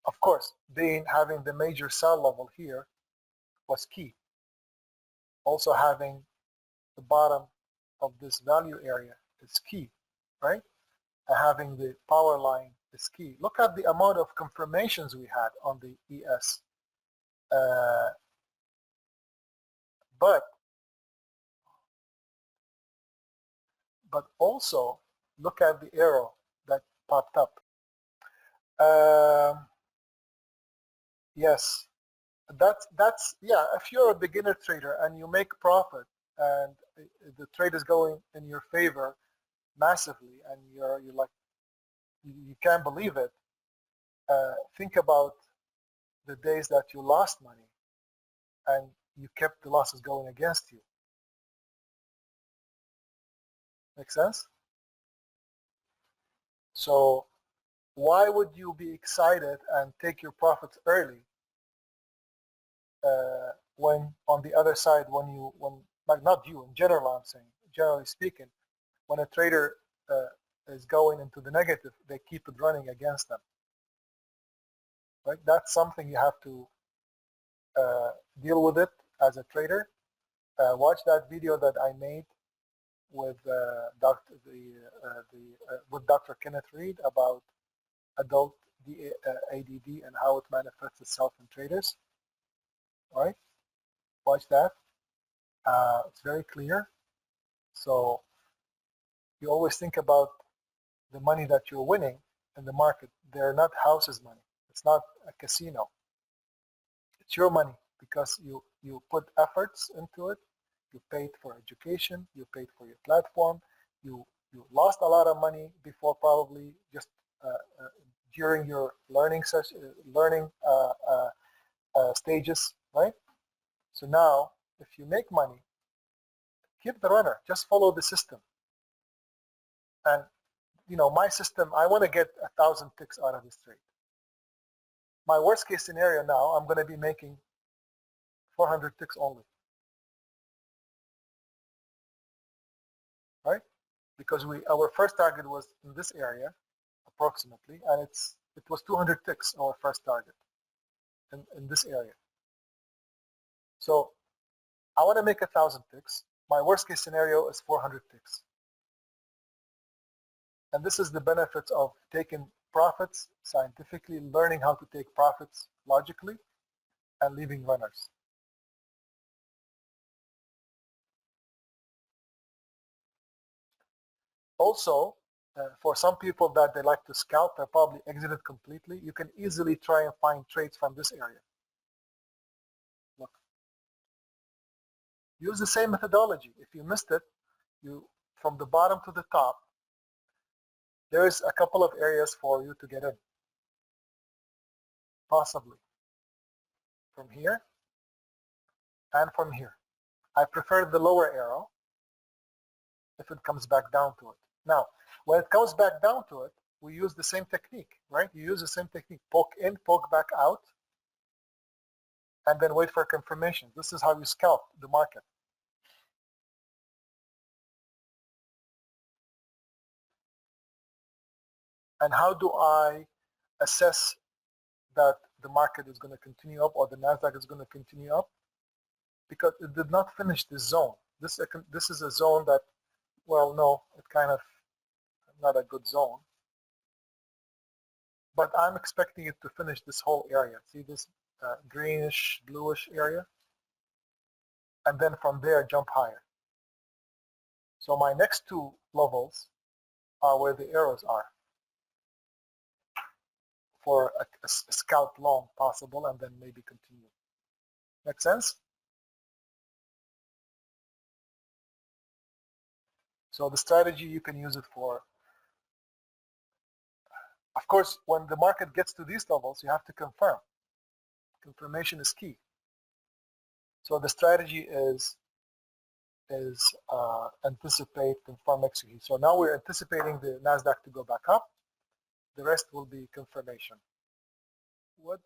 Of course, having the major sell level here was key. Also having the bottom of this value area is key, right? And having the power line is key. Look at the amount of confirmations we had on the ES. But also look at the arrow that popped up. Yes, that's yeah. If you're a beginner trader and you make profit and the trade is going in your favor massively, and you're like you can't believe it. Think about the days that you lost money and you kept the losses going against you. Make sense? So why would you be excited and take your profits early when on the other side, when like not you, in general I'm saying, generally speaking, when a trader is going into the negative, they keep it running against them, right? That's something you have to deal with it as a trader. Watch that video that I made with Dr. Kenneth Reed about adult ADD and how it manifests itself in traders. All right, watch that. It's very clear. So you always think about the money that you're winning in the market. They're not house's money. It's not a casino. It's your money because you put efforts into it. You paid for education. You paid for your platform. You lost a lot of money before, probably just during your learning stages, right? So now, if you make money, keep the runner. Just follow the system. And my system, I want to get 1,000 ticks out of this trade. My worst case scenario now, I'm going to be making 400 ticks only, right? Because our first target was in this area, approximately, and it was 200 ticks, our first target in this area. So I want to make 1,000 ticks. My worst case scenario is 400 ticks. And this is the benefits of taking profits scientifically, learning how to take profits logically, and leaving runners. Also, for some people that they like to scalp, they're probably exited completely. You can easily try and find trades from this area. Look. Use the same methodology. If you missed it, from the bottom to the top, there's a couple of areas for you to get in. Possibly. From here and from here. I prefer the lower arrow if it comes back down to it. Now, when it comes back down to it, we use the same technique, right? You use the same technique. Poke in, poke back out, and then wait for confirmation. This is how you scalp the market. And how do I assess that the market is going to continue up or the NASDAQ is going to continue up? Because it did not finish this zone. This is a zone that, well, no, it kind of not a good zone. But I'm expecting it to finish this whole area. See this greenish, bluish area? And then from there, jump higher. So my next two levels are where the arrows are for a scalp long possible, and then maybe continue. Make sense? So the strategy, you can use it for, of course, when the market gets to these levels, you have to confirm. Confirmation is key. So the strategy is is anticipate, confirm, execute. So now we're anticipating the NASDAQ to go back up. The rest will be confirmation. What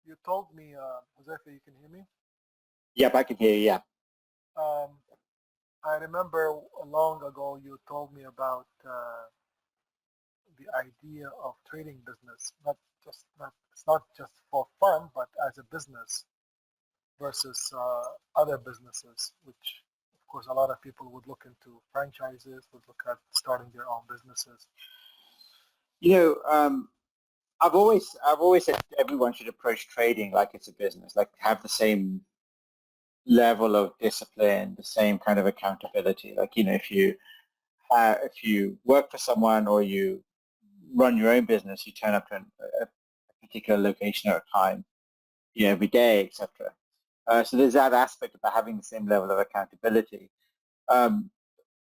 you told me, Huzefa, you can hear me? Yep, I can hear you, yeah. I remember long ago you told me about the idea of trading business, it's not just for fun, but as a business versus other businesses, which of course a lot of people would look into franchises, would look at starting their own businesses. You know, I've always said everyone should approach trading like it's a business, like have the same level of discipline, the same kind of accountability. Like, you know, if you work for someone or you run your own business, you turn up to a particular location at a time, you know, every day, etc. So there's that aspect about having the same level of accountability.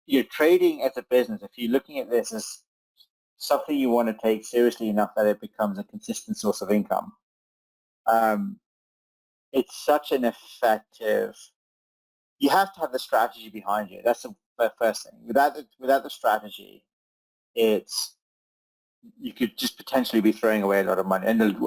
You're trading as a business. If you're looking at this as something you want to take seriously enough that it becomes a consistent source of income, it's such an effective. You have to have the strategy behind you. That's the first thing. Without the strategy, you could just potentially be throwing away a lot of money, and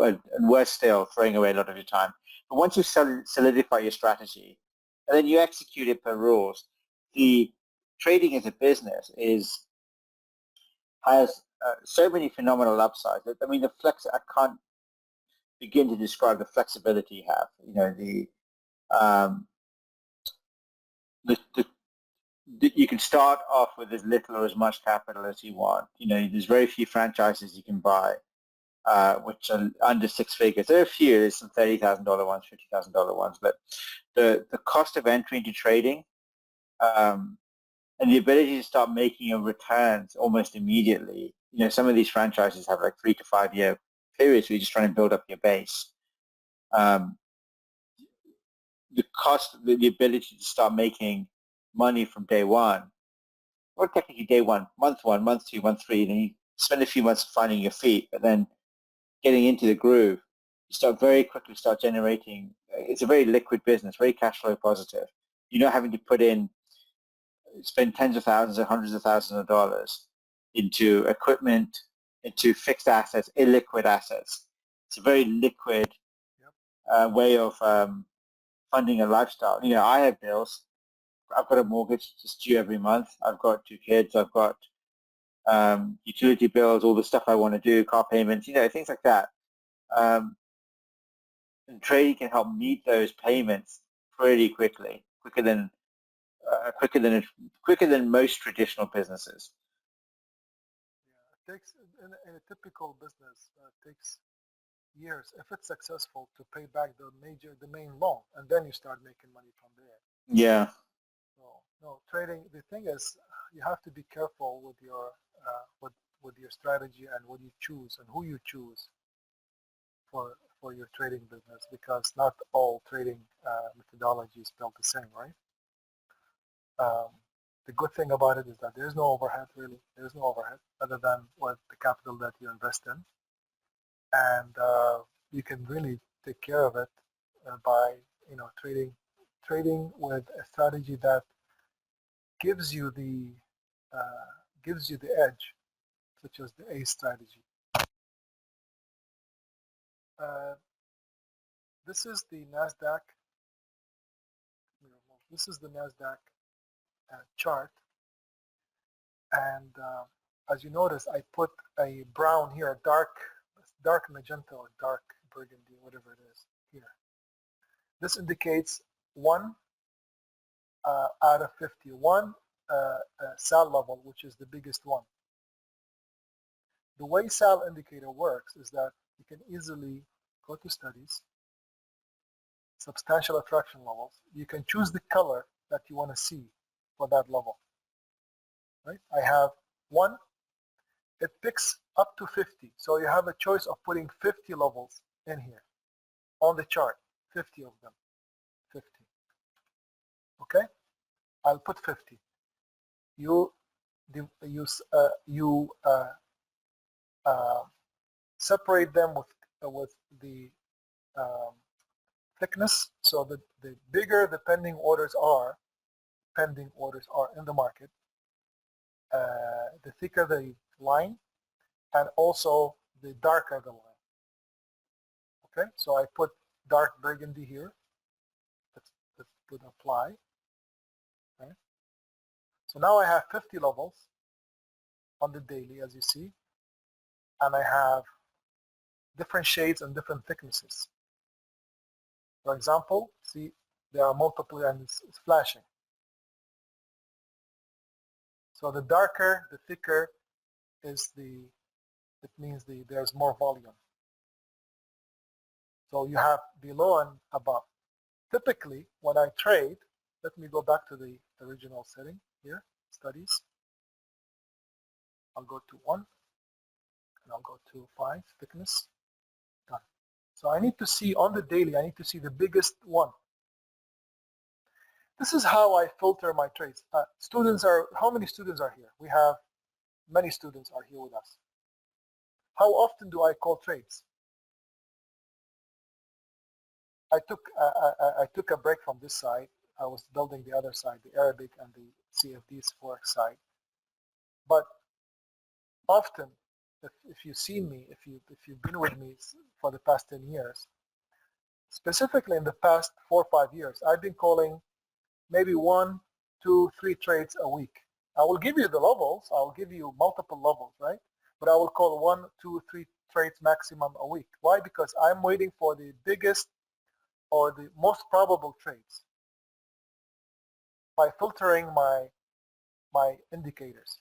worse still, throwing away a lot of your time. But once you solidify your strategy, and then you execute it per rules, the trading as a business has so many phenomenal upsides. I mean, I can't begin to describe the flexibility you have. You know, you can start off with as little or as much capital as you want. You know, there's very few franchises you can buy, which are under six figures. There are a few. There's some $30,000 ones, $50,000 ones, but the cost of entry into trading and the ability to start making returns almost immediately. You know, some of these franchises have like 3 to 5 year periods where you're just trying to build up your base. The cost, the ability to start making money from day one, or technically day one, month 2, month 3, then you spend a few months finding your feet, but then getting into the groove, you very quickly start generating. It's a very liquid business, very cash flow positive. You're not having to spend tens of thousands or hundreds of thousands of dollars into equipment, into fixed assets, illiquid assets. It's a very liquid way of funding a lifestyle. You know, I have bills. I've got a mortgage that's due every month. I've got 2 kids. I've got utility bills, all the stuff I want to do, car payments, you know, things like that. And trading can help meet those payments pretty quickly, quicker than most traditional businesses. Yeah, it takes in a typical business. It takes years, if it's successful, to pay back the main loan, and then you start making money from there. Yeah. So no, trading. The thing is, you have to be careful with your strategy and what you choose and who you choose for your trading business, because not all trading methodologies built the same, right? The good thing about it is that there's no overhead, really. There's no overhead other than what the capital that you invest in, and you can really take care of it by trading with a strategy that gives you the edge, such as the A strategy. This is the NASDAQ. This is the NASDAQ chart, and as you notice, I put a brown here, dark magenta or dark burgundy, whatever it is here. This indicates 1 out of 51 SAL level, which is the biggest one. The way SAL indicator works is that you can easily go to studies, substantial attraction levels. You can choose the color that you want to see for that level. Right? I have 1. It picks up to 50. So you have a choice of putting 50 levels in here on the chart, 50 of them, 50. Okay? I'll put 50. You separate them with the thickness, so that the bigger the pending orders are, pending orders are in the market, the thicker the line, and also the darker the line. Okay, so I put dark burgundy here. Let's put apply. Okay. So now I have 50 levels on the daily, as you see, and I have different shades and different thicknesses. For example, see, there are multiple, and it's flashing. So the darker, the thicker is it means there's more volume. So you have below and above. Typically, when I trade, let me go back to the original setting here, studies. I'll go to 1, and I'll go to 5, thickness, done. So I need to see on the daily, I need to see the biggest one. This is how I filter my trades. How many students are here? We have many students are here with us. How often do I call trades? I took a break from this side. I was building the other side, the Arabic and the CFDs Forex side. But often, if you've seen me, if you've been with me for the past 10 years, specifically in the past 4 or 5 years, I've been calling maybe 1, 2, 3 trades a week. I will give you the levels. I will give you multiple levels, right? But I will call 1, 2, 3 trades maximum a week. Why? Because I'm waiting for the biggest or the most probable trades by filtering my indicators.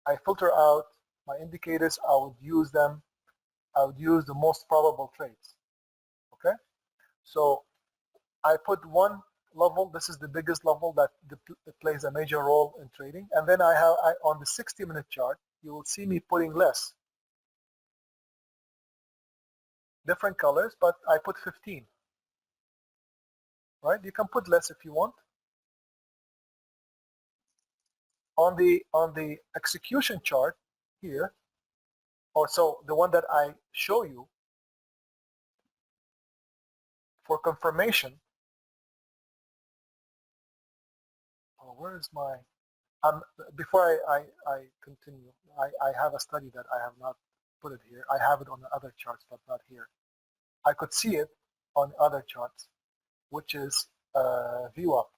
I filter out my indicators. I would use them. I would use the most probable trades. Okay, so I put one level. This is the biggest level that plays a major role in trading. And then on the 60-minute chart, you will see me putting less. Different colors, but I put 15. Right? You can put less if you want. On the execution chart here, or so the one that I show you for confirmation. Oh, where is my? Before I continue, I have a study that I have not put it here. I have it on the other charts, but not here. I could see it on other charts, which is view up,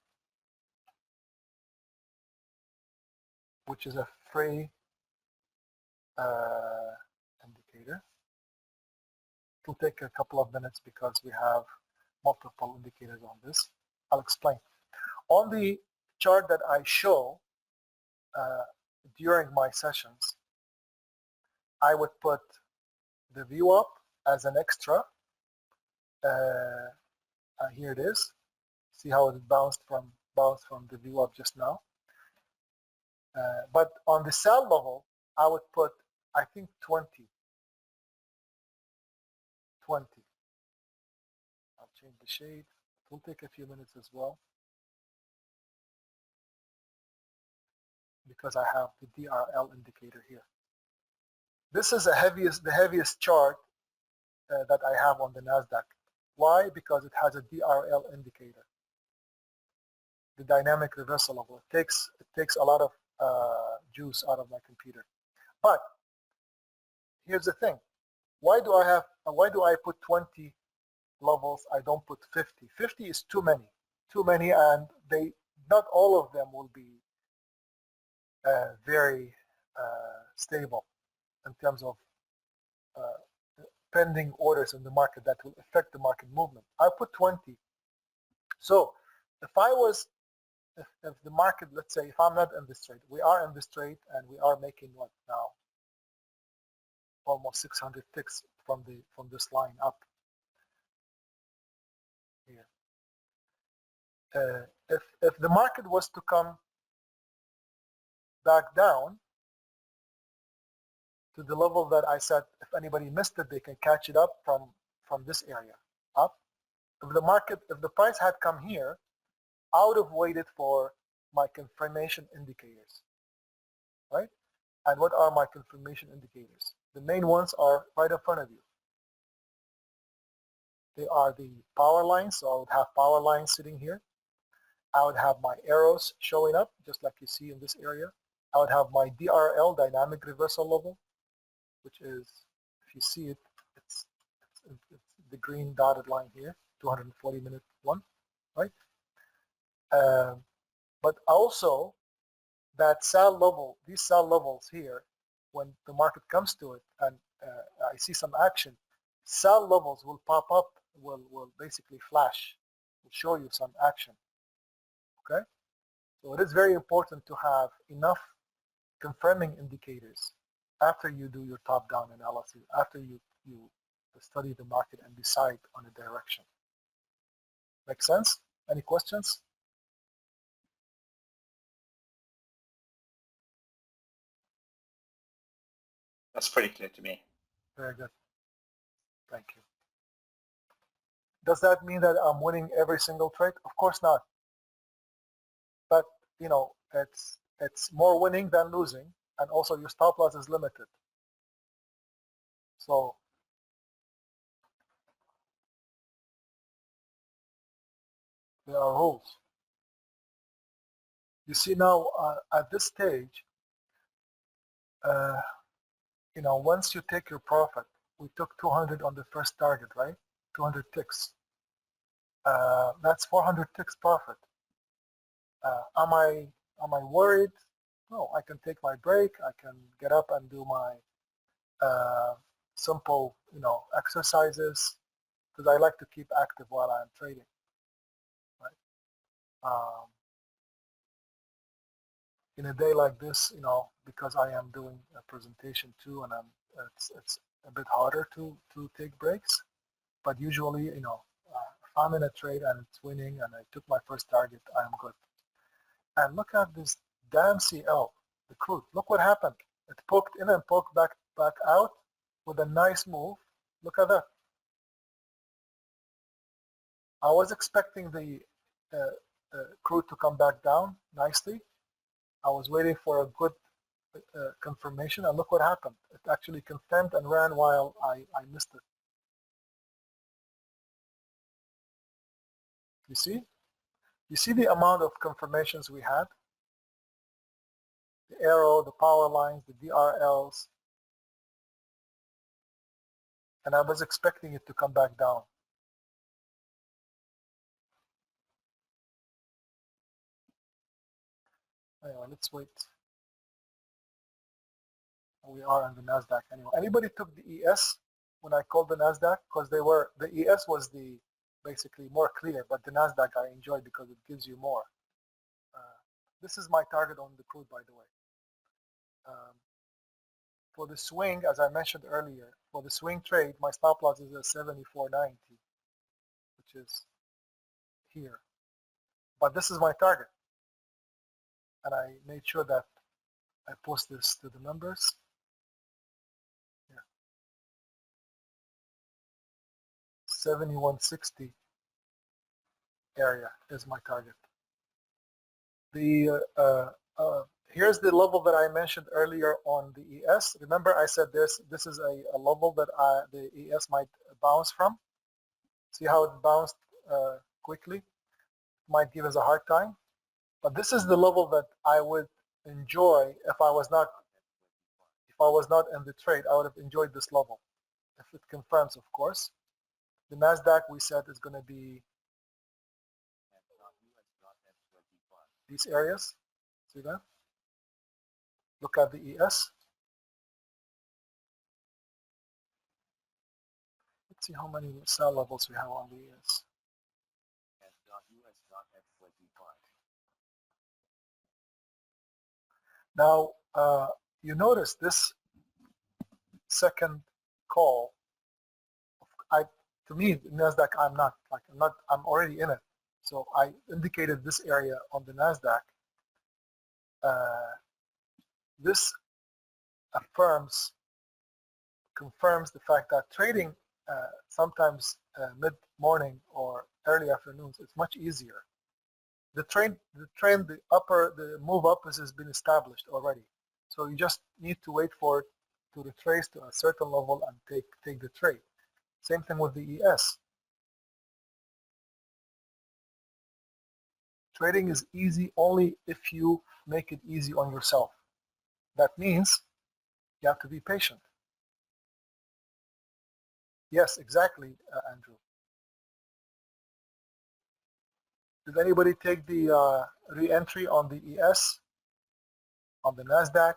which is a free indicator. It will take a couple of minutes because we have multiple indicators on this. I'll explain. On the chart that I show during my sessions, I would put the view up as an extra. Here it is. See how it bounced from the view up just now. But on the sell level, I would put, I think, 20. I'll change the shade. It will take a few minutes as well because I have the DRL indicator here. This is the heaviest chart that I have on the NASDAQ. Why? Because it has a DRL indicator, the dynamic reversal level. It takes a lot of juice out of my computer. But here's the thing: why do I put 20 levels? I don't put 50. 50 is too many, and not all of them will be very stable in terms of pending orders in the market that will affect the market movement. I put 20. So if the market, let's say, if I'm not in this trade, we are in this trade, and we are making what now? Almost 600 ticks from this line up here. If the market was to come back down to the level that I said, if anybody missed it, they can catch it up from this area up. If the price had come here, I would have waited for my confirmation indicators, right? And what are my confirmation indicators? The main ones are right in front of you. They are the power lines, so I would have power lines sitting here. I would have my arrows showing up, just like you see in this area. I would have my DRL, dynamic reversal level, which is, if you see it, it's the green dotted line here, 240-minute one, right? But also that sell level, these sell levels here, when the market comes to it and I see some action, sell levels will pop up, will basically flash, will show you some action. Okay, so it is very important to have enough confirming indicators after you do your top-down analysis, after you study the market and decide on a direction. Make sense? Any questions? That's pretty clear to me. Very good. Thank you. Does that mean that I'm winning every single trade? Of course not. But you know, it's more winning than losing, and also your stop loss is limited. So there are rules. You see now at this stage, you know, once you take your profit, we took 200 on the first target, right? 200 ticks. That's 400 ticks profit. Am I worried? No, I can take my break. I can get up and do my simple, you know, exercises, because I like to keep active while I'm trading. Right? In a day like this, you know, because I am doing a presentation too, and it's a bit harder to take breaks. But usually, you know, if I'm in a trade and it's winning and I took my first target, I am good. And look at this damn CL, the crude. Look what happened. It poked in and poked back out with a nice move. Look at that. I was expecting the crude to come back down nicely. I was waiting for a good confirmation, and look what happened. It actually confirmed and ran while I missed it. You see? You see the amount of confirmations we had? The arrow, the power lines, the DRLs. And I was expecting it to come back down. Anyway, let's wait. We are on the NASDAQ anyway. Anybody took the ES when I called the NASDAQ? Because they were, the ES was the basically more clear, but the NASDAQ I enjoyed because it gives you more. This is my target on the crude, by the way. For the swing, as I mentioned earlier, for the swing trade, my stop loss is at 74.90, which is here. But this is my target. And I made sure that I post this to the members. Yeah. 71.60 area is my target. The here's the level that I mentioned earlier on the ES. Remember I said this is a level that the ES might bounce from. See how it bounced quickly? Might give us a hard time. But this is the level that I would enjoy if I was not in the trade. I would have enjoyed this level. If it confirms, of course. The NASDAQ we said is going to be these areas. See that? Look at the ES. Let's see how many sell levels we have on the ES. Now, you notice this second call. To me, NASDAQ, I'm already in it. So I indicated this area on the NASDAQ. This confirms the fact that trading sometimes mid-morning or early afternoons, it's much easier. The move up has been established already. So you just need to wait for it to retrace to a certain level and take the trade. Same thing with the ES. Trading is easy only if you make it easy on yourself. That means you have to be patient. Yes, exactly, Andrew. Did anybody take the re-entry on the ES, on the NASDAQ?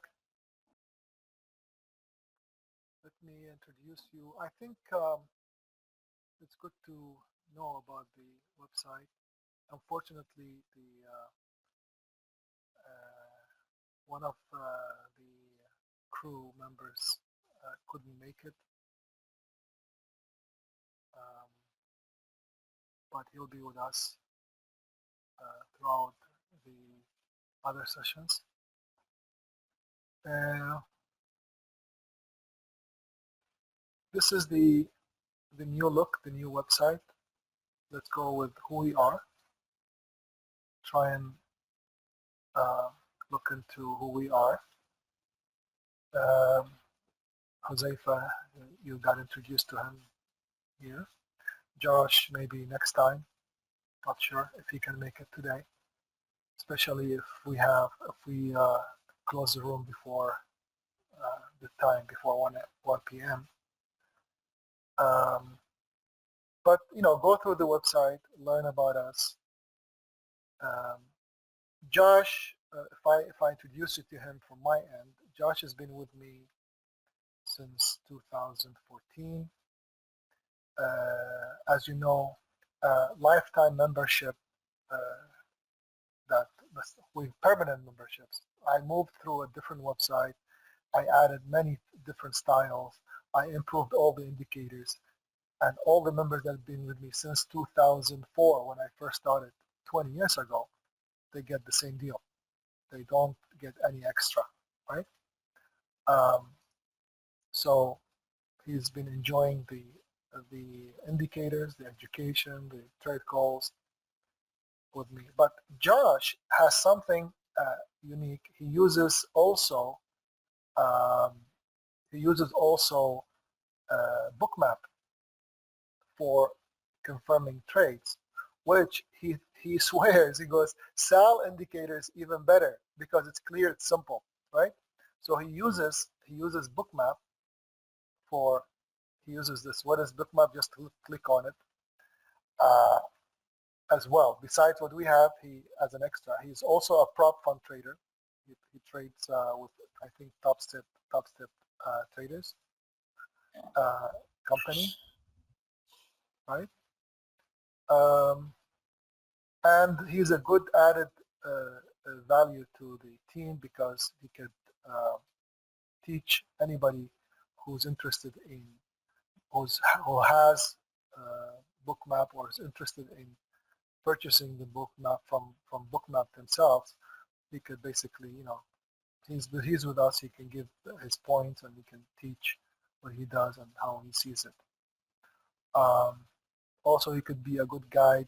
Let me introduce you. I think it's good to know about the website. Unfortunately, one of the crew members couldn't make it, but he'll be with us throughout the other sessions. This is the new look, the new website. Let's go with who we are. Try and look into who we are. Huzefa, you got introduced to him here. Josh, maybe next time. Not sure if he can make it today, especially if we close the room before the time, before 1 p.m. But go through the website, learn about us. Josh, if I introduce you to him from my end, Josh has been with me since 2014. As you know, lifetime membership, with permanent memberships. I moved through a different website. I added many different styles. I improved all the indicators, and all the members that have been with me since 2004, when I first started 20 years ago, they get the same deal. They don't get any extra, right? So he's been enjoying the indicators, the education, the trade calls with me. But Josh has something unique. He uses also Bookmap for confirming trades, which he swears, he goes, sell indicators even better because it's clear, it's simple, right? So he uses Bookmap for, he uses this. What is Bookmap? Just click on it. As well, besides what we have, he as an extra, he's also a prop fund trader. He trades with, I think, top step traders company, right? And he's a good added value to the team because he could teach anybody who's interested in, who has Bookmap or is interested in purchasing the Bookmap from Bookmap themselves. He could basically, he's with us. He can give his points and he can teach what he does and how he sees it. Also, he could be a good guide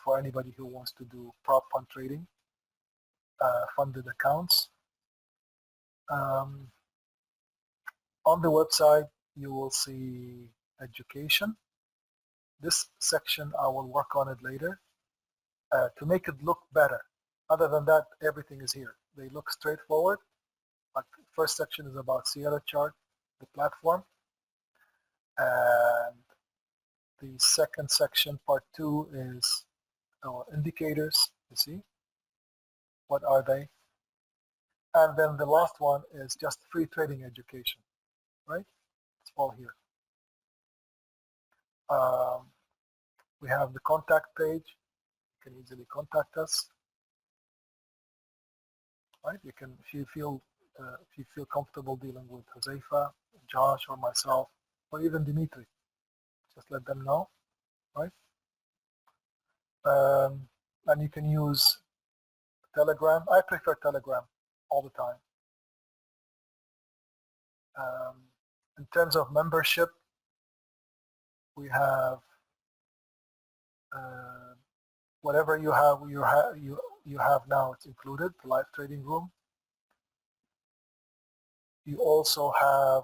for anybody who wants to do prop fund trading, funded accounts. On the website, you will see education. This section, I will work on it later to make it look better. Other than that, everything is here. They look straightforward. But first section is about sierrachart, the platform. And the second section, part 2, is our indicators. You see, what are they? And then the last one is just free trading education, right? It's all here. We have the contact page. You can easily contact us, right? You can, if you feel comfortable dealing with Huzefa, Josh, or myself, or even Dimitri, just let them know, right? And you can use Telegram. I prefer Telegram all the time. In terms of membership, we have whatever you have now. It's included, the live trading room. You also have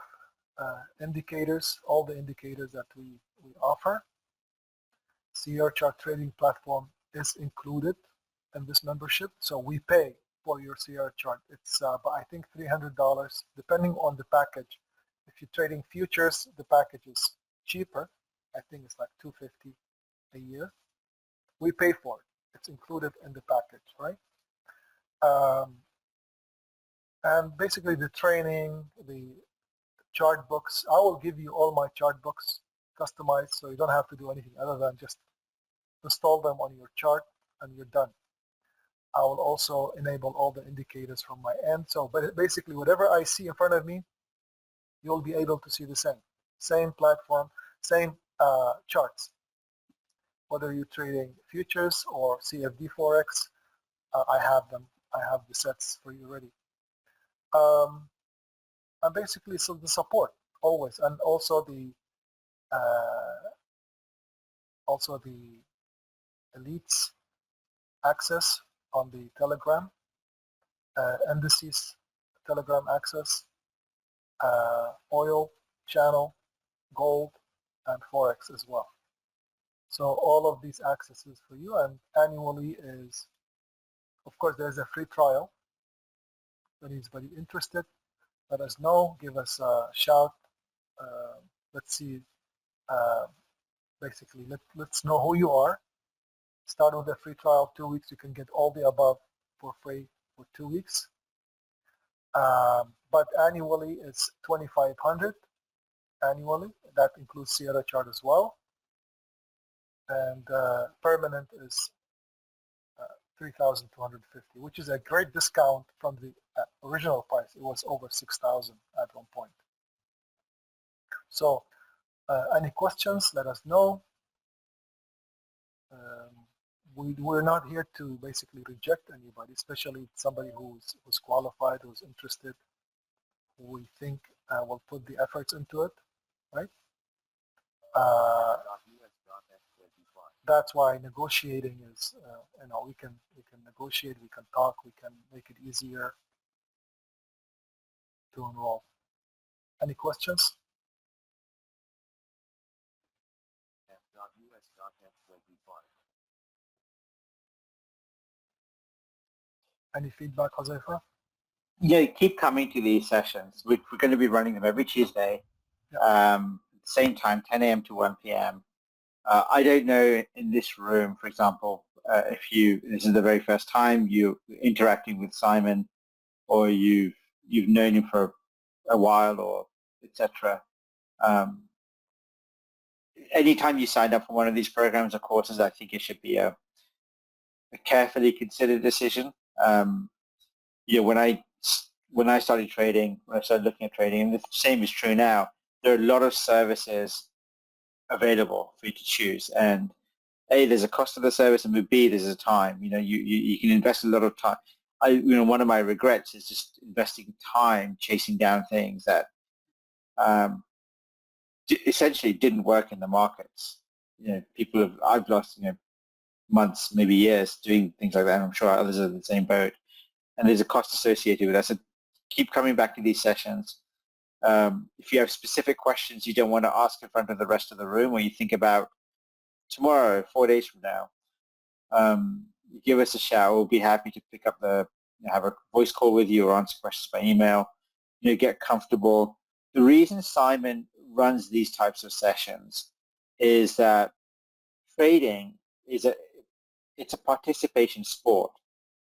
indicators, all the indicators that we offer. Sierrachart trading platform is included. in this membership. So we pay for your Sierra chart. It's I think $300 depending on the package. If you're trading futures, the package is cheaper. I think it's like $250 a year. We pay for it. It's included in the package, right? And basically the training, the chart books, I will give you all my chart books customized, so you don't have to do anything other than just install them on your chart and you're done. I will also enable all the indicators from my end. So but basically whatever I see in front of me, you'll be able to see the same platform, same charts. Whether you're trading futures or CFD Forex, I have them. I have the sets for you ready. And basically, so the support always, and also the elites access on the Telegram, indices Telegram access, oil channel, gold, and Forex as well. So all of these accesses for you, and annually is, of course, there's a free trial. If anybody interested, let us know, give us a shout. Let's see, basically, let's know who you are. Start with a free trial, 2 weeks. You can get all the above for free for 2 weeks. But annually, it's $2,500 annually. That includes Sierra chart as well. And permanent is $3,250, which is a great discount from the original price. It was over $6,000 at one point. So any questions, let us know. We're not here to basically reject anybody, especially somebody who's qualified, who's interested, who we think will put the efforts into it, right? That's why negotiating is, we can negotiate, we can talk, we can make it easier to enroll. Any questions? Any feedback, Huzefa? Yeah, keep coming to these sessions. We're going to be running them every Tuesday, same time, 10 a.m. to 1 p.m. I don't know in this room, for example, if this is the very first time you're interacting with Simon, or you've known him for a while, or etc. Anytime you sign up for one of these programs or courses, I think it should be a carefully considered decision. When I started trading, when I started looking at trading, and the same is true now, there are a lot of services available for you to choose. And A, there's a cost of the service, and B, there's a time. You can invest a lot of time. One of my regrets is just investing time chasing down things that essentially didn't work in the markets. I've lost months, maybe years doing things like that, and I'm sure others are in the same boat. And there's a cost associated with that. So keep coming back to these sessions. If you have specific questions you don't want to ask in front of the rest of the room, or you think about tomorrow, 4 days from now, give us a shout. We'll be happy to pick up have a voice call with you or answer questions by email. Get comfortable. The reason Simon runs these types of sessions is that trading is it's a participation sport.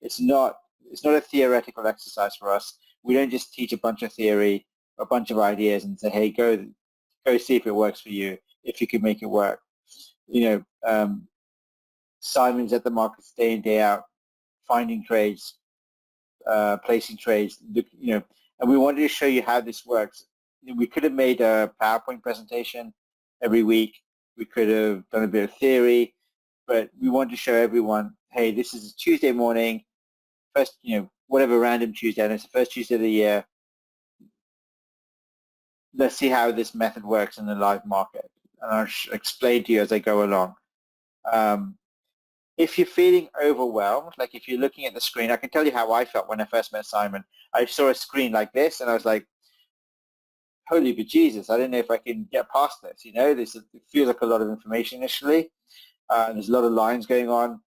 It's not a theoretical exercise for us. We don't just teach a bunch of theory, a bunch of ideas, and say, hey, go see if it works for you, if you can make it work. Simon's at the markets day in, day out, finding trades, placing trades, and we wanted to show you how this works. We could have made a PowerPoint presentation every week. We could have done a bit of theory, but we wanted to show everyone, hey, this is a Tuesday morning, first, whatever random Tuesday, and it's the first Tuesday of the year. Let's see how this method works in the live market. And I'll explain to you as I go along. If you're feeling overwhelmed, like if you're looking at the screen, I can tell you how I felt when I first met Simon. I saw a screen like this, and I was like, holy bejesus, I don't know if I can get past this. It feels like a lot of information initially. There's a lot of lines going on.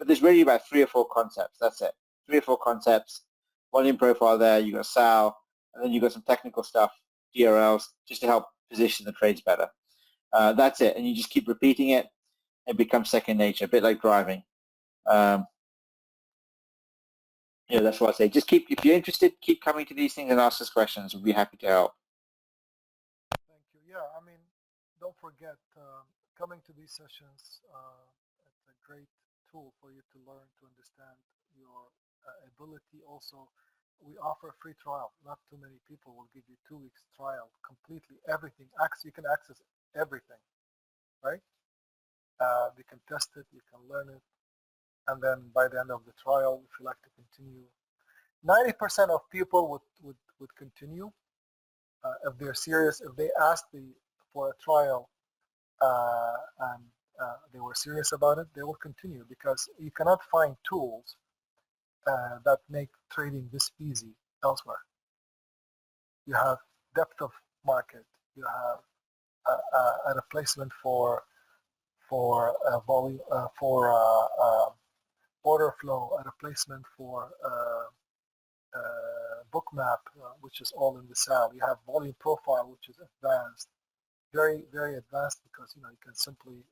but there's really about 3 or 4 concepts. That's it. 3 or 4 concepts. Volume profile there. You got Sal, and then you got some technical stuff, DRLs, just to help position the trades better. That's it, and you just keep repeating it. It becomes second nature, a bit like driving. That's what I say. Just keep, if you're interested, keep coming to these things and ask us questions. We'll be happy to help. Thank you. Yeah, I mean, don't forget, coming to these sessions, it's a great tool for you to learn, to understand your ability. Also, we offer a free trial. Not too many people will give you 2 weeks trial, completely everything. You can access everything, right? You can test it, you can learn it, and then by the end of the trial, if you like to continue, 90% of people would continue if they're serious. If they ask for a trial and they were serious about it, they will continue, because you cannot find tools that make trading this easy elsewhere. You have depth of market, you have a replacement for volume, for order flow, a replacement for bookmap, which is all in the cell. You have volume profile, which is advanced, very, very advanced, because you can simply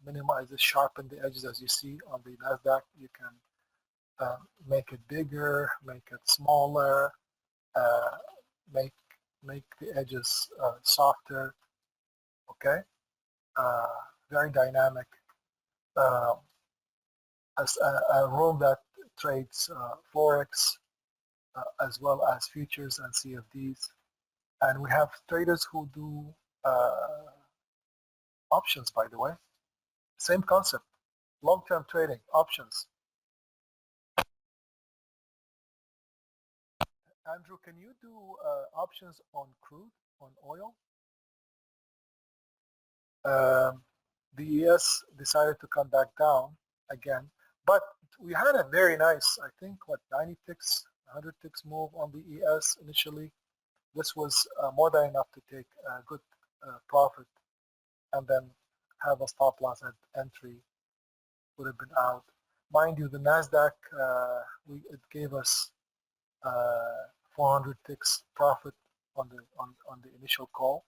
minimize it, sharpen the edges. As you see on the NASDAQ, you can make it bigger, make it smaller, make the edges softer. Okay, very dynamic. As a room that trades forex as well as futures and CFDs, and we have traders who do options. By the way, same concept, long-term trading, options. Andrew, can you do options on crude, on oil? The ES decided to come back down again, but we had a very nice, I think, 90 ticks, 100 ticks move on the ES initially. This was more than enough to take a good profit, and then have a stop loss at entry. Would have been out. Mind you, the NASDAQ, it gave us 400 ticks profit on the initial call,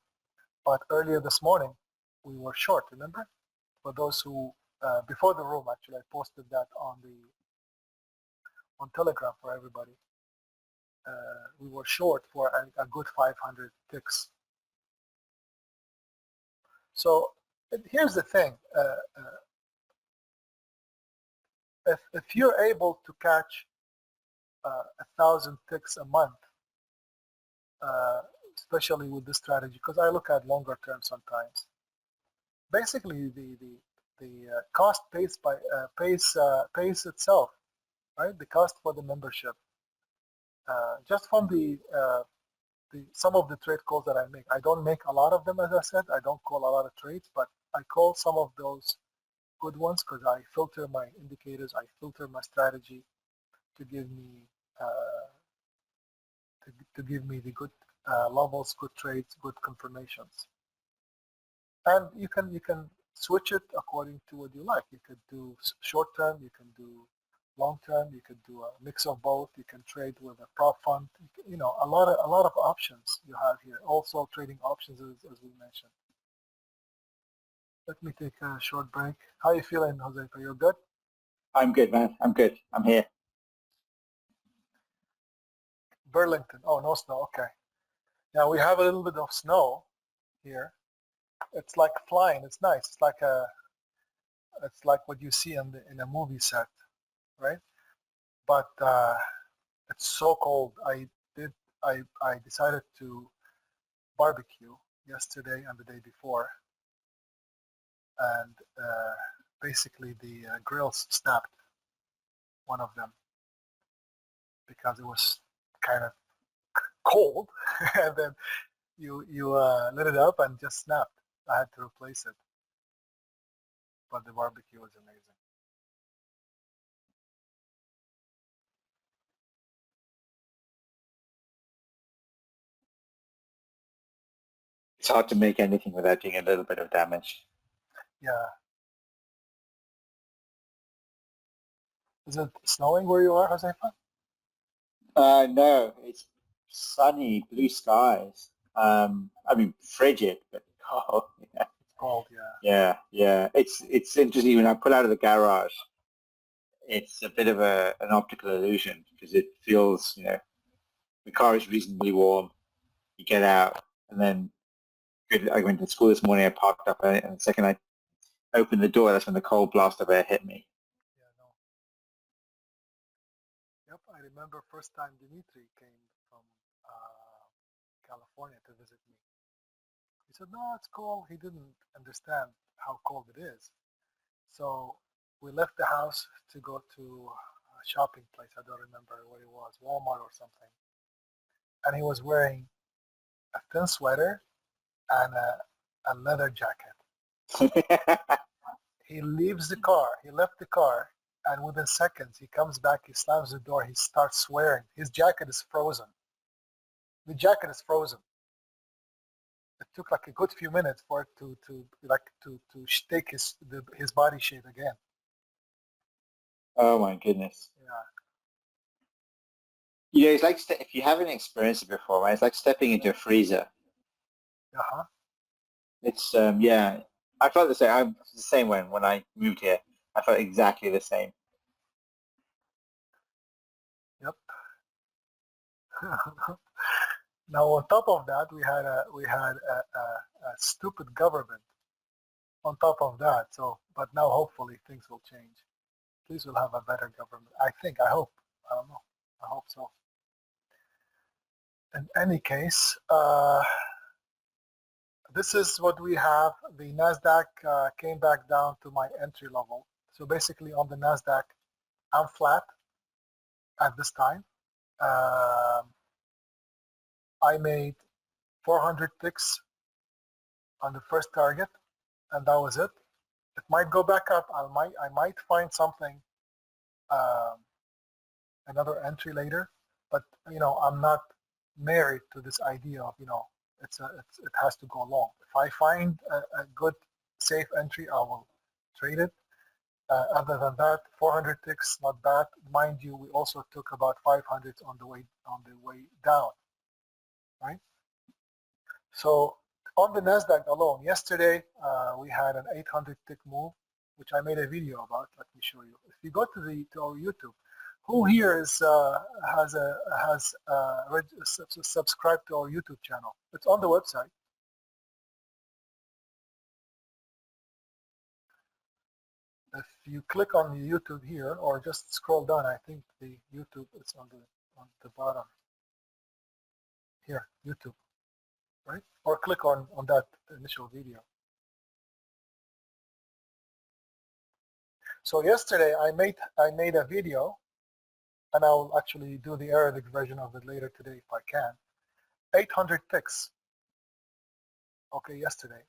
but earlier this morning we were short. Remember, for those who before the room, actually, I posted that on Telegram for everybody. We were short for a good 500 ticks. So here's the thing: if you're able to catch 1,000 ticks a month, especially with this strategy, because I look at longer term sometimes. Basically, the cost pays itself, right? The cost for the membership, just from some of the trade calls that I make. I don't make a lot of them, as I said. I don't call a lot of trades, but I call some of those good ones because I filter my indicators. I filter my strategy to give me the good levels, good trades, good confirmations. And you can switch it according to what you like. You could do short term, you can do long term, you could do a mix of both. You can trade with a prop fund. A lot of options you have here. Also trading options, as we mentioned. Let me take a short break. How are you feeling, Huzefa? You're good? I'm good, man. I'm good. I'm here. Burlington. Oh, no snow. Okay. Now we have a little bit of snow here. It's like flying. It's nice. It's like what you see in a movie set, right? But it's so cold. I decided to barbecue yesterday and the day before, and basically the grills snapped, one of them, because it was kind of cold, and then you lit it up and just snapped. I had to replace it, but the barbecue was amazing. It's hard to make anything without doing a little bit of damage. Yeah. Is it snowing where you are, Huzefa? No, it's sunny, blue skies. I mean, frigid, but oh, yeah, Cold, yeah. yeah. It's interesting when I pull out of the garage. It's a bit of an optical illusion because it feels, the car is reasonably warm. You get out, and then I went to school this morning. I parked up, and the second I opened the door, that's when the cold blast of air hit me. Yeah, no. Yep, I remember first time Dimitri came from California to visit me. He said, no, it's cold. He didn't understand how cold it is. So we left the house to go to a shopping place. I don't remember what it was, Walmart or something. And he was wearing a thin sweater and a leather jacket. He leaves the car. He left the car, and within seconds, he comes back. He slams the door. He starts swearing. His jacket is frozen. The jacket is frozen. It took like a good few minutes for it to take his body shape again. Oh my goodness. Yeah. It's like if you haven't experienced it before, right? It's like stepping into a freezer. Uh-huh. It's yeah. I felt the same. I'm the same when I moved here. I felt exactly the same. Yep. Now on top of that, we had a stupid government on top of that. So, but now hopefully things will change. Please, we'll have a better government. I think. I hope. I don't know. I hope so. In any case, this is what we have. The NASDAQ came back down to my entry level. So basically on the NASDAQ, I'm flat at this time. I made 400 ticks on the first target, and that was it. It might go back up. I might find something, another entry later, but I'm not married to this idea of it has to go long. If I find a good safe entry, I will trade it. Other than that, 400 ticks, not bad. Mind you, we also took about 500 on the way down, right? So on the Nasdaq alone, yesterday we had an 800 tick move, which I made a video about. Let me show you. If you go to our YouTube, who here is has subscribed to our YouTube channel? It's on the website. If you click on the YouTube here, or just scroll down, I think the YouTube is on the bottom here, YouTube, right? Or click on that initial video. So yesterday I made a video, and I'll actually do the Arabic version of it later today if I can. 800 ticks. Okay, yesterday.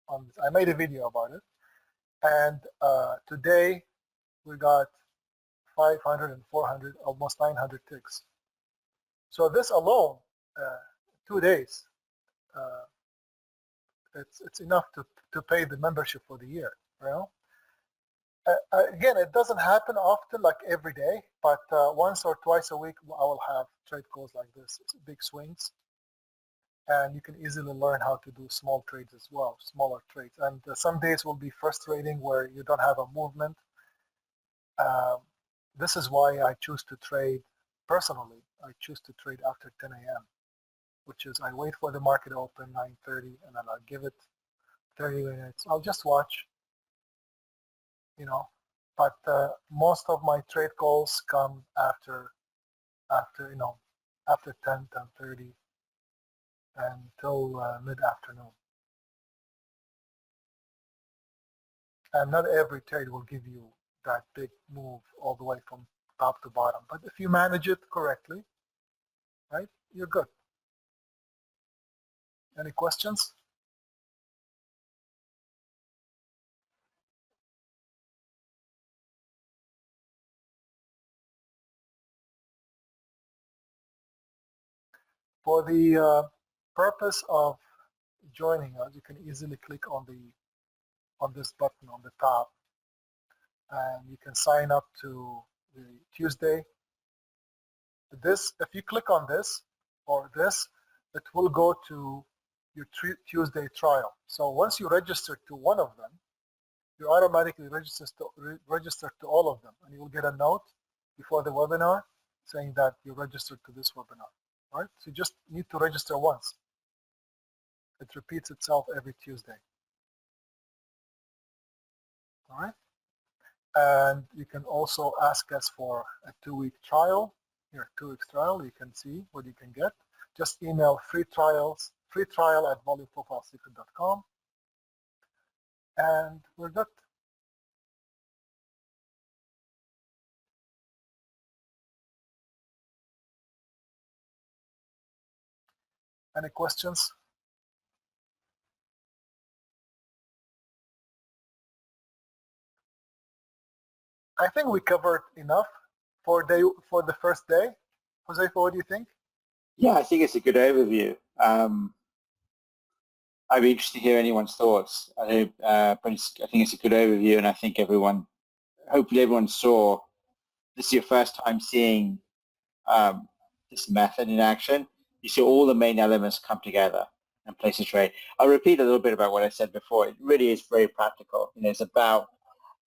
I made a video about it, and today we got 500 and 400, almost 900 ticks. So this alone, 2 days, it's enough to pay the membership for the year. You know. Again, it doesn't happen often, like every day, but once or twice a week, I will have trade calls like this, big swings, and you can easily learn how to do small trades as well, smaller trades. And some days will be frustrating where you don't have a movement. This is why I choose to trade personally. I choose to trade after 10 a.m., which is I wait for the market to open 9:30, and then I'll give it 30 minutes. I'll just watch. But most of my trade calls come after 10, 10:30 until mid-afternoon. And not every trade will give you that big move all the way from top to bottom. But if you manage it correctly, right, you're good. Any questions? For the purpose of joining us, you can easily click on this button on the top, and you can sign up to the Tuesday. This, if you click on this or this, it will go to your Tuesday trial. So once you register to one of them, you automatically register to all of them, and you will get a note before the webinar saying that you registered to this webinar. Right? So you just need to register once. It repeats itself every Tuesday. All right? And you can also ask us for a 2-week trial. Here, 2-week trial, you can see what you can get. Just email free trial at volumeprofilesecret.com, and we're good. Any questions? I think we covered enough for the first day. Huzefa, what do you think? Yeah, I think it's a good overview. I'd be interested to hear anyone's thoughts. But I think it's a good overview, and I think hopefully everyone saw, this is your first time seeing this method in action. You see all the main elements come together and place a trade. I'll repeat a little bit about what I said before. It really is very practical. It's about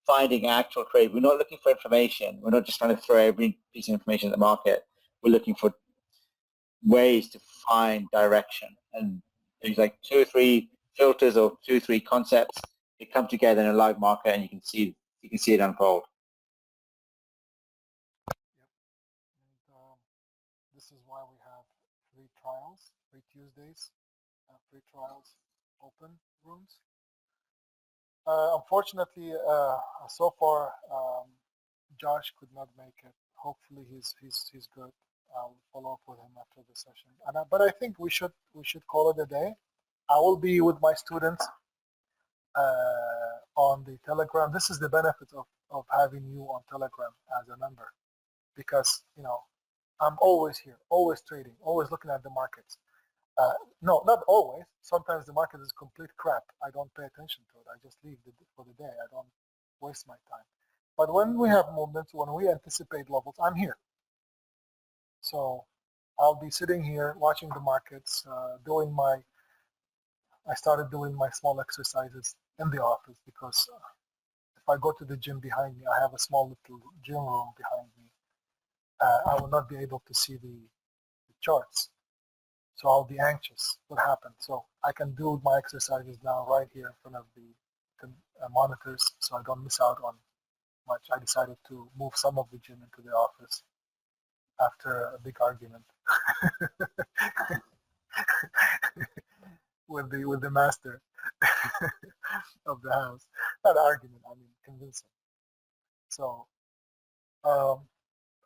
finding actual trade. We're not looking for information. We're not just trying to throw every piece of information at the market. We're looking for ways to find direction. And there's like 2 or 3 filters or 2 or 3 concepts. They come together in a live market, and you can see it unfold. Yep. And this is why we have free trials, free Tuesdays, free trials, open rooms. Unfortunately, so far, Josh could not make it. Hopefully, he's good. I'll follow up with him after the session. But I think we should call it a day. I will be with my students on the Telegram. This is the benefit of having you on Telegram as a member, because I'm always here, always trading, always looking at the markets. No, not always. Sometimes the market is complete crap. I don't pay attention to it. I just leave for the day. I don't waste my time. But when we have movements, when we anticipate levels, I'm here. So I'll be sitting here watching the markets, I started doing my small exercises in the office, because if I go to the gym behind me, I have a small little gym room behind me. I will not be able to see the charts. So I'll be anxious. What happened? So I can do my exercises now right here in front of the monitors, so I don't miss out on much. I decided to move some of the gym into the office after a big argument with the master of the house. Not argument, I mean convincing. So other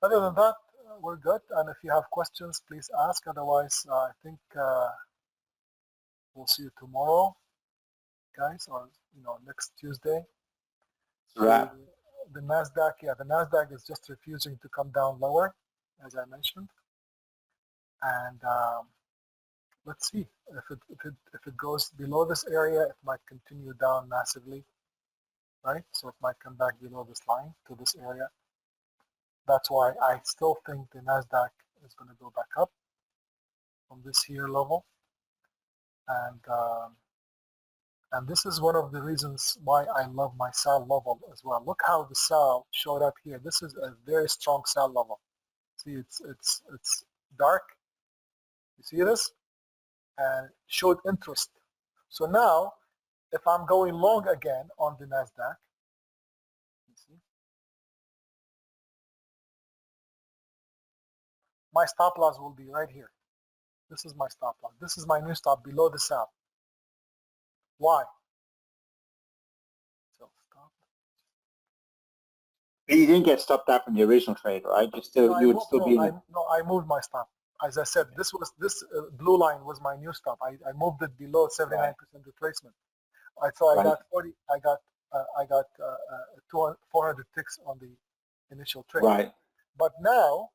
than that, we're good. And if you have questions, please ask. Otherwise, I think we'll see you tomorrow, guys, or next Tuesday. Right. The Nasdaq is just refusing to come down lower, as I mentioned. And let's see if it goes below this area, it might continue down massively, right? So it might come back below this line to this area. That's why I still think the Nasdaq is going to go back up from this here level, and this is one of the reasons why I love my SAL level as well. Look how the SAL showed up here. This is a very strong SAL level. See, it's dark. You see this? And showed interest. So now, if I'm going long again on the Nasdaq, you see, my stop loss will be right here. This is my stop loss. This is my new stop below the SAL. Why? So stop. But you didn't get stopped out from the original trade, right? I moved my stop. As I said, this blue line was my new stop. I moved it below 79% retracement. I got 40. I got 400 ticks on the initial trade. Right. But now,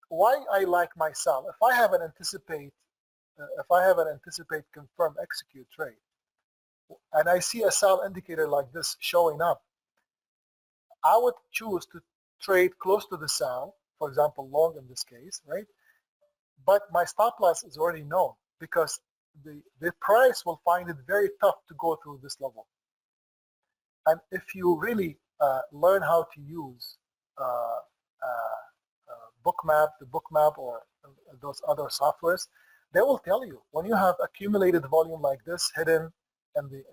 why I like my SAL. If I have an anticipate, confirm, execute trade, and I see a SAL indicator like this showing up, I would choose trade close to the sell, for example, long in this case, right? But my stop loss is already known because the price will find it very tough to go through this level. And if you really learn how to use the bookmap or those other softwares, they will tell you when you have accumulated volume like this hidden in the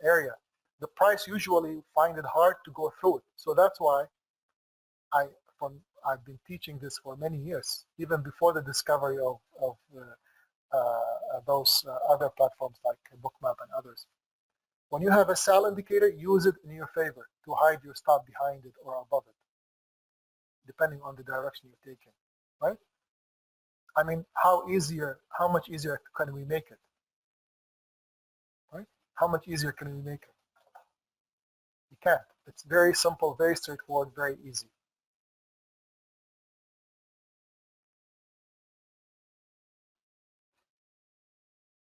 area, the price usually find it hard to go through it. So that's why I've been teaching this for many years, even before the discovery of those other platforms like Bookmap and others. When you have a sell indicator, use it in your favor to hide your stop behind it or above it, depending on the direction you're taking, right? I mean, how much easier can we make it, right? How much easier can we make it? You can't. It's very simple, very straightforward, very easy.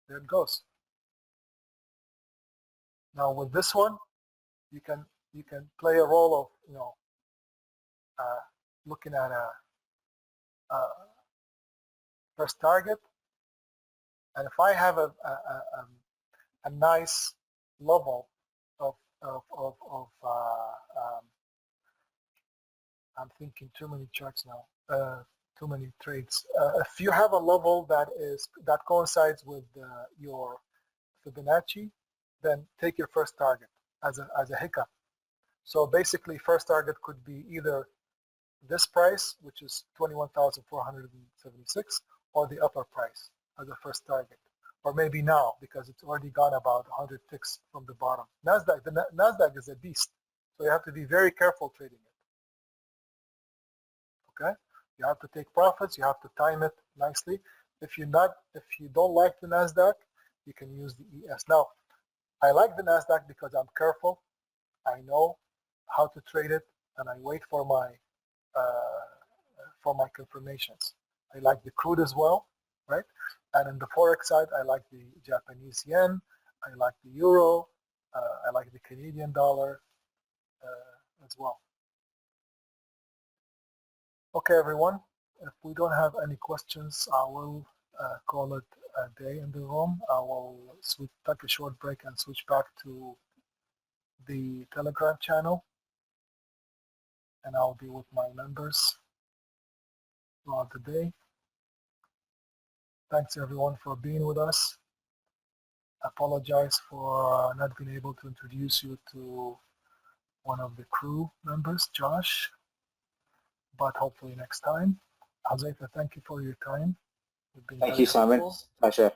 There it goes. Now with this one, you can play a role of looking at a first target, and if I have a nice level of I'm thinking too many charts now, too many trades. If you have a level that coincides with your Fibonacci, then take your first target as a hiccup. So basically, first target could be either this price, which is 21,476, or the upper price as a first target, or maybe now because it's already gone about 100 ticks from the bottom. Nasdaq, the Nasdaq is a beast, so you have to be very careful trading it. Okay, you have to take profits. You have to time it nicely. If you don't like the Nasdaq, you can use the ES. Now, I like the Nasdaq because I'm careful. I know how to trade it, and I wait for my confirmations. I like the crude as well, right? And in the forex side, I like the Japanese yen, I like the euro, I like the Canadian dollar as well. Okay, everyone. If we don't have any questions, I will call it a day in the room. I will take a short break and switch back to the Telegram channel, and I'll be with my members throughout the day. Thanks everyone for being with us. I apologize for not being able to introduce you to one of the crew members, Josh, but hopefully next time. Huzefa, thank you for your time. Thank you, Simon. Pleasure.